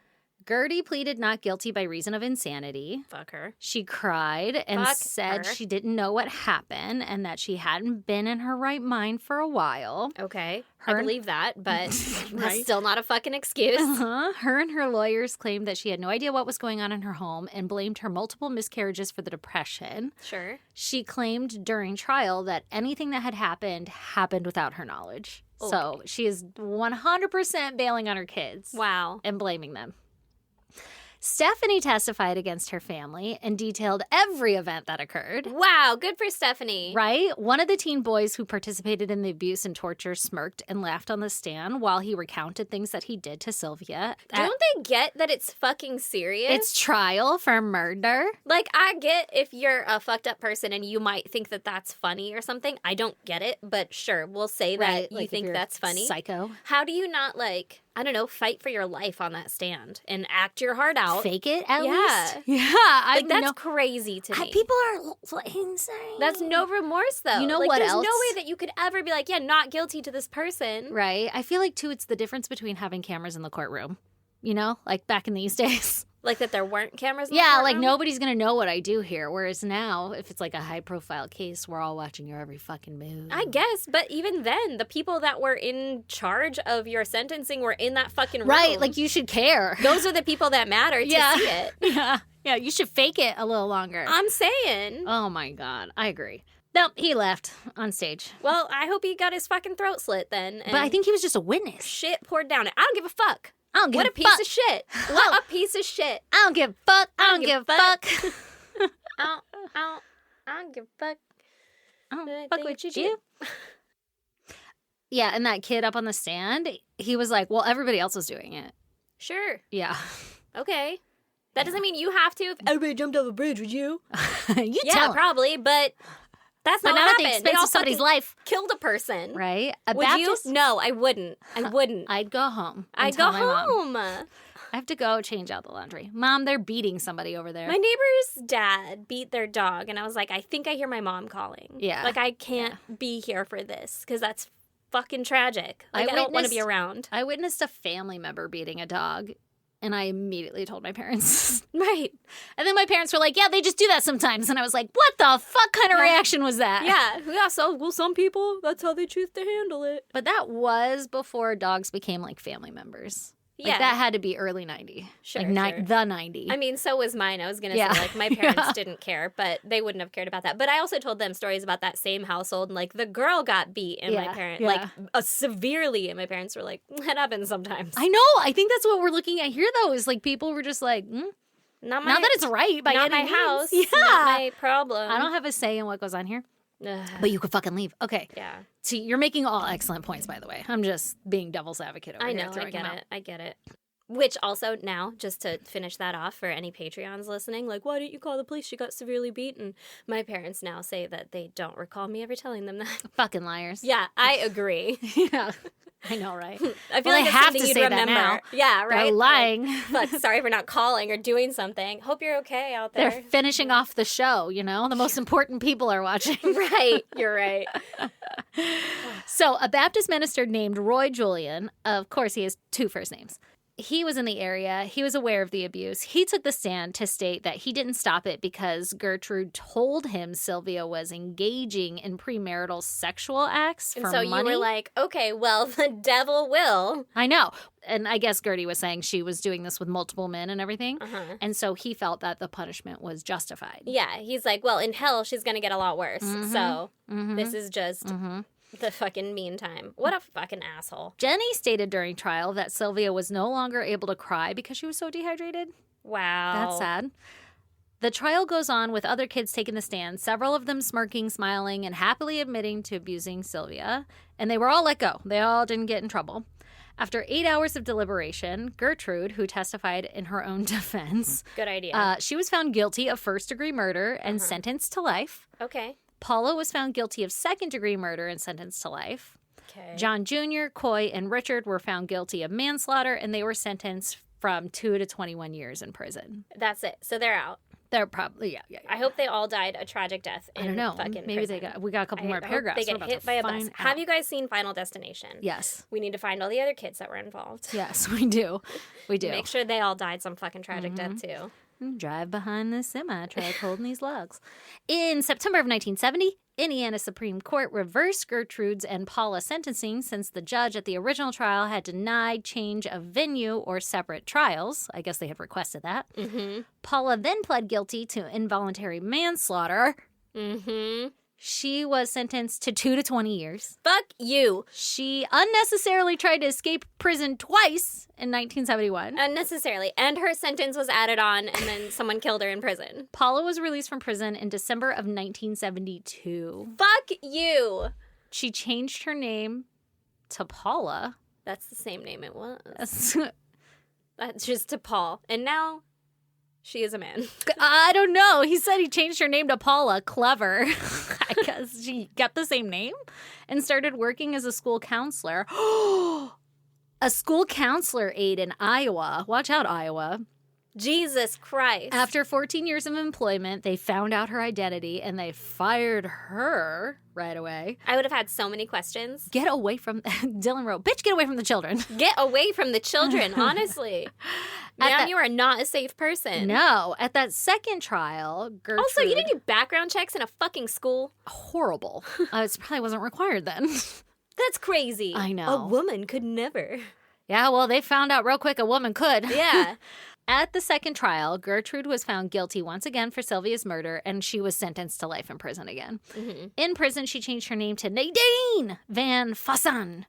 Gertie pleaded not guilty by reason of insanity. Fuck her. She cried and Fuck said her. she didn't know what happened and that she hadn't been in her right mind for a while. Okay. Her- I believe that, but Right. that's still not a fucking excuse. Her and her lawyers claimed that she had no idea what was going on in her home and blamed her multiple miscarriages for the depression. Sure. She claimed during trial that anything that had happened without her knowledge. Okay. So she is 100% bailing on her kids. Wow. And blaming them. Stephanie testified against her family and detailed every event that occurred. Wow, good for Stephanie. Right? One of the teen boys who participated in the abuse and torture smirked and laughed on the stand while he recounted things that he did to Sylvia. Don't they get that it's fucking serious? It's trial for murder. Like, I get if you're a fucked up person and you might think that that's funny or something. I don't get it, but sure, we'll say that you like if think you're that's funny. Psycho. How do you not, like, I don't know, fight for your life on that stand and act your heart out? Fake it at Yeah. least? Yeah. Like, that's crazy to me. People are insane. That's no remorse, though. You know like, what there's else? no way that you could ever be like, yeah, not guilty to this person. Right. I feel like, too, it's the difference between having cameras in the courtroom. You know? Like back in these days. Like that there weren't cameras in the Yeah, like courtroom? nobody's going to know what I do here. Whereas now, if it's like a high-profile case, we're all watching your every fucking move. I guess, but even then, the people that were in charge of your sentencing were in that fucking room. Right, like you should care. Those are the people that matter to see it. Yeah, you should fake it a little longer. I'm saying. Oh my God, I agree. Nope, he left on stage. Well, I hope he got his fucking throat slit then. But I think he was just a witness. Shit poured down it. I don't give a fuck. I don't give What a a piece fuck. of shit. What a piece of shit. I don't give a fuck. I don't give a fuck. I don't give a fuck. I don't I fuck think with you you. Yeah, and that kid up on the stand, he was like, well, everybody else was doing it. Sure. Yeah. Okay. That doesn't mean you have to. If everybody jumped off a bridge, would you? You Yeah, tell him. probably, but that's But not not what at the happened. expense They all of somebody's fucking life. killed a person. Right? A Would Baptist? you? No, I wouldn't. I wouldn't. I'd go home. and I'd go tell my mom. home. I have to go change out the laundry. Mom, they're beating somebody over there. My neighbor's dad beat their dog, and I was like, I think I hear my mom calling. Yeah. Like, I can't be here for this, because that's fucking tragic. Like, I don't want to be around. I witnessed a family member beating a dog, and I immediately told my parents. Right. And then my parents were like, yeah, they just do that sometimes. And I was like, what the fuck kind of reaction was that? Yeah, so, some people, that's how they choose to handle it. But that was before dogs became like family members. Like, Yeah. that had to be early 90. Sure, Like sure. the 90. I mean, so was mine. I was going to Yeah. say, like, my parents Yeah. didn't care, but they wouldn't have cared about that. But I also told them stories about that same household, and, like, the girl got beat, and my parents, like, severely, and my parents were like, that happens sometimes. I know. I think that's what we're looking at here, though, is like people were just like, Not not that it's right by not any my means. house. Yeah. Not my problem. I don't have a say in what goes on here, Ugh. but you could fucking leave. Okay. Yeah. See, you're making all excellent points, by the way. I'm just being devil's advocate over I here. know. I throwing them get out. it. I get it. Which also now, just to finish that off for any Patreons listening, like, why didn't you call the police? She got severely beaten. My parents now say that they don't recall me ever telling them that. Fucking liars. Yeah, I agree. Yeah. I know, right? I feel Well, like they it's have something to you'd say that remember. now. Yeah, right? They're lying. Like, fuck, sorry for not calling or doing something. Hope you're okay out there. They're finishing off the show, you know? The most important people are watching. Right, you're right. So, a Baptist minister named Roy Julian, of course, he has two first names. He was in the area. He was aware of the abuse. He took the stand to state that he didn't stop it because Gertrude told him Sylvia was engaging in premarital sexual acts for And so money. you were like, okay, well, the devil will. I know. And I guess Gertie was saying she was doing this with multiple men and everything. Uh-huh. And so he felt that the punishment was justified. Yeah, he's like, well, in hell, she's going to get a lot worse. So this is just the fucking meantime. What a fucking asshole. Jenny stated during trial that Sylvia was no longer able to cry because she was so dehydrated. Wow. That's sad. The trial goes on with other kids taking the stand, several of them smirking, smiling, and happily admitting to abusing Sylvia. And they were all let go. They all didn't get in trouble. After 8 hours of deliberation, Gertrude, who testified in her own defense, Good idea. she was found guilty of first-degree murder and sentenced to life. Okay. Paula was found guilty of second-degree murder and sentenced to life. Okay. John Jr., Coy, and Richard were found guilty of manslaughter, and they were sentenced from 2 to 21 years in prison. That's it. So they're out. They're probably, yeah. I hope they all died a tragic death in I don't know. fucking Maybe prison. we got a couple more I hope paragraphs. They We're get about hit to by a bus. find Have out. you guys seen Final Destination? Yes. We need to find all the other kids that were involved. Yes, we do. We do. Make sure they all died some fucking tragic death too. Drive behind the semi-truck holding these logs. In September of 1970, Indiana Supreme Court reversed Gertrude's and Paula's sentencing since the judge at the original trial had denied change of venue or separate trials. I guess they had requested that. Mm-hmm. Paula then pled guilty to involuntary manslaughter. Mm-hmm. She was sentenced to 2 to 20 years. Fuck you. She unnecessarily tried to escape prison twice in 1971. Unnecessarily. And her sentence was added on, and then someone killed her in prison. Paula was released from prison in December of 1972. Fuck you. She changed her name to Paula. That's the same name it was. That's- That's just to Paul. And now she is a man. I don't know. He said he changed her name to Paula. Clever. I guess she got the same name and started working as a school counselor. A school counselor aide in Iowa. Watch out, Iowa. Jesus Christ. After 14 years of employment, they found out her identity and they fired her right away. I would have had so many questions. Get away from Dylan wrote, bitch, get away from the children. Get away from the children, honestly. Now you are not a safe person. No, at that second trial, Gertrude... Also, you didn't do background checks in a fucking school? Horrible. It probably wasn't required then. That's crazy. I know. A woman could never. Yeah, well, they found out real quick a woman could. Yeah. At the second trial, Gertrude was found guilty once again for Sylvia's murder, and she was sentenced to life in prison again. Mm-hmm. In prison, she changed her name to Nadine Van Fassan.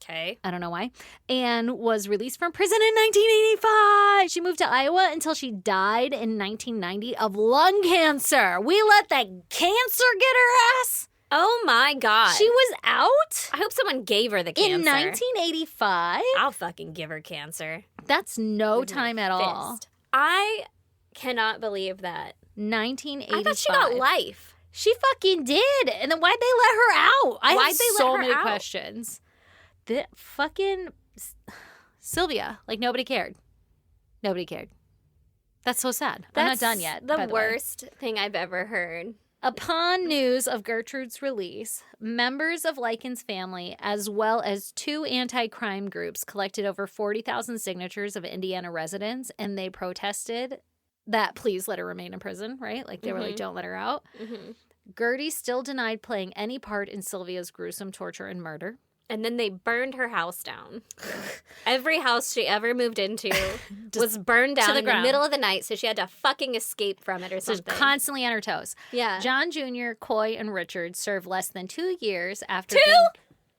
Okay. I don't know why. And was released from prison in 1985. She moved to Iowa until she died in 1990 of lung cancer. We let that cancer get her ass. Oh my God. She was out I hope someone gave her the cancer. in 1985. I'll fucking give her cancer. That's no With my time at all. fist. I cannot believe that. 1985. I thought she got life. She fucking did. And then why'd they let her out? I Why'd have they let so her many out? questions. The fucking Sylvia, like nobody cared. Nobody cared. That's so sad. I'm not done yet. The by the way. worst thing I've ever heard. Upon news of Gertrude's release, members of Likens' family, as well as 2 anti-crime groups, collected over 40,000 signatures of Indiana residents, and they protested that please let her remain in prison, right? Like they were like, don't let her out. Mm-hmm. Gertie still denied playing any part in Sylvia's gruesome torture and murder. And then they burned her house down. Every house she ever moved into was burned down the in the ground. middle of the night, so she had to fucking escape from it or So something. constantly on her toes. Yeah. John Jr., Coy, and Richard served less than 2 years after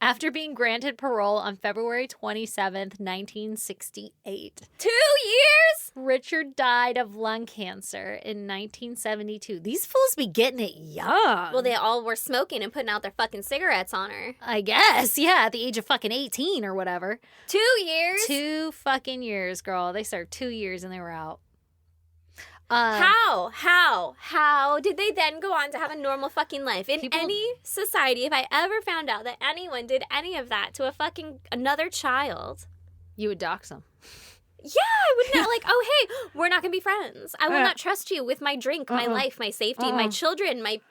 after being granted parole on February 27th, 1968. 2 years? Richard died of lung cancer in 1972. These fools be getting it young. Well, they all were smoking and putting out their fucking cigarettes on her. I guess, yeah, at the age of fucking 18 or whatever. 2 years? 2 fucking years, girl. They served 2 years and they were out. How did they then go on to have a normal fucking life? In People- any society, if I ever found out that anyone did any of that to a fucking another child, You would dox them. yeah, I would not like, oh, hey, we're not going to be friends. I will Yeah. not trust you with my drink, my life, my safety, my children, my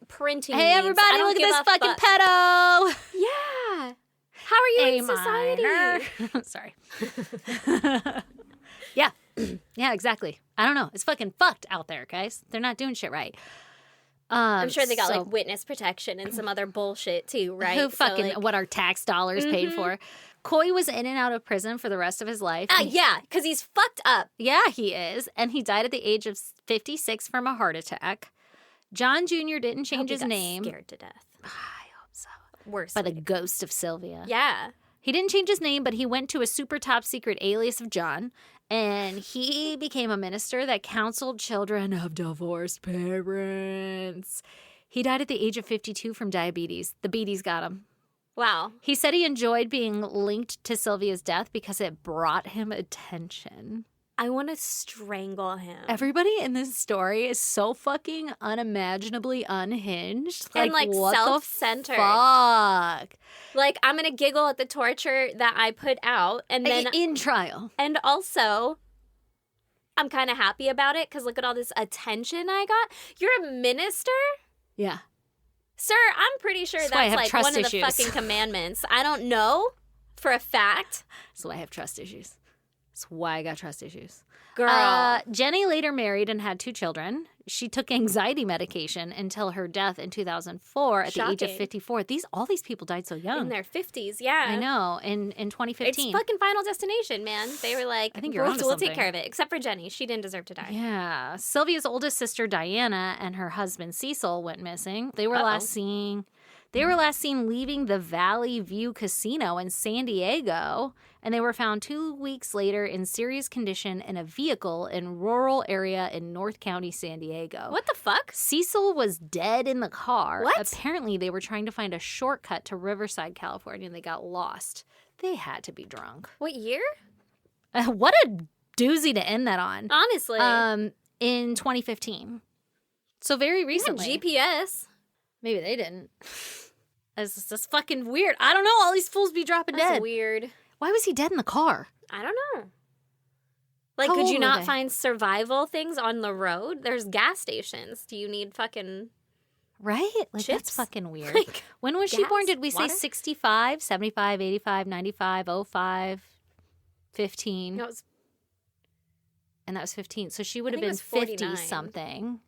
parenting Hey, needs. everybody, I don't look give at this a fucking fuck. pedo. Yeah. How are you in society? minor. Sorry. Yeah. Yeah, exactly. I don't know. It's fucking fucked out there, guys. They're not doing shit right. I'm sure they got so- like witness protection and some other bullshit too, right? Who So, fucking, like, what our tax dollars paid for. Coy was in and out of prison for the rest of his life. yeah, because he's fucked up. Yeah, he is. And he died at the age of 56 from a heart attack. John Jr. didn't change his name. Scared to death. I hope so. Worse. By the ghost of Sylvia. Yeah. He didn't change his name, but he went to a super top secret alias of John, and he became a minister that counseled children of divorced parents. He died at the age of 52 from diabetes. The beaties got him. Wow. He said he enjoyed being linked to Sylvia's death because it brought him attention. I want to strangle him. Everybody in this story is so fucking unimaginably unhinged. And, like, what self-centered. the fuck? Like, I'm going to giggle at the torture that I put out. And then, In trial. and also, I'm kind of happy about it because look at all this attention I got. You're a minister? Yeah. Sir, I'm pretty sure That's why I that's have like trust one of the issues. fucking commandments. I don't know for a fact. That's why I have trust issues. That's why I got trust issues. Girl. Jenny later married and had 2 children. She took anxiety medication until her death in 2004 at the age of Shocking. 54. All these people died so young. In their 50s, yeah. I know. In 2015. It's fucking Final Destination, man. They were like, I think you're we'll, onto we'll something. take care of it. Except for Jenny. She didn't deserve to die. Yeah. Sylvia's oldest sister Diana and her husband Cecil went missing. They were last seen leaving the Valley View Casino in San Diego, and they were found 2 weeks later in serious condition in a vehicle in rural area in North County, San Diego. What the fuck? Cecil was dead in the car. What? Apparently, they were trying to find a shortcut to Riverside, California, and they got lost. They had to be drunk. What year? What a doozy to end that on. Honestly. In 2015. So very recently. GPS. Maybe they didn't. It's just fucking weird. I don't know. All these fools be dropping That's dead. weird. Why was he dead in the car? I don't know. Like, How could old you were not they? find survival things on the road? There's gas stations. Do you need fucking... Right? Like, that's Chips? fucking weird. Like, when was she gas? born? Did we say Water? 65, 75, 85, 95, 05, 15? No, it was And that was 15. So she would I have think been it was 49. 50-something.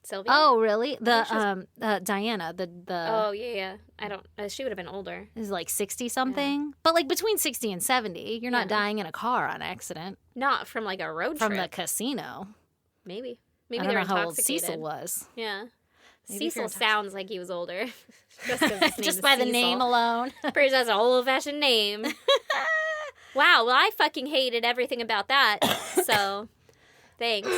Sylvia? Oh, really? I Diana, Oh, yeah. I don't... she would have been older. is like 60-something. But like between 60 and 70, you're not Yeah. dying in a car on accident. Not from, like, a road From trip. the casino. Maybe. I Maybe don't they were know how old intoxicated. Cecil was. Yeah. Maybe if you're Cecil sounds like he was older. Just 'cause his name Just is by the Cecil. name alone. Pretty sure that's an old-fashioned name. Wow, well, I fucking hated everything about that. So, thanks.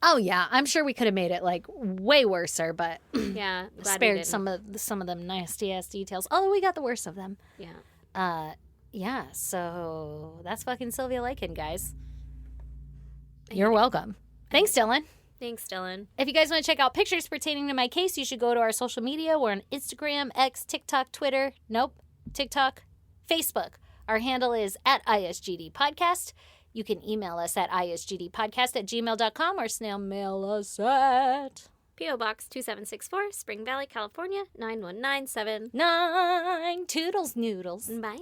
Oh yeah, I'm sure we could have made it like way worser, but Yeah, glad we spared didn't. some of them nasty ass details. Although we got the worst of them. Yeah. Yeah. So that's fucking Sylvia Likens, guys. You're welcome. Thanks, Dylan. Thanks, Dylan. If you guys want to check out pictures pertaining to my case, you should go to our social media. We're on Instagram, X, TikTok, Twitter. Nope, TikTok, Facebook. Our handle is @ISGD Podcast. You can email us at isgdpodcast@gmail.com or snail mail us at P.O. Box 2764, Spring Valley, California, 91979. 9 Toodles Noodles. Bye.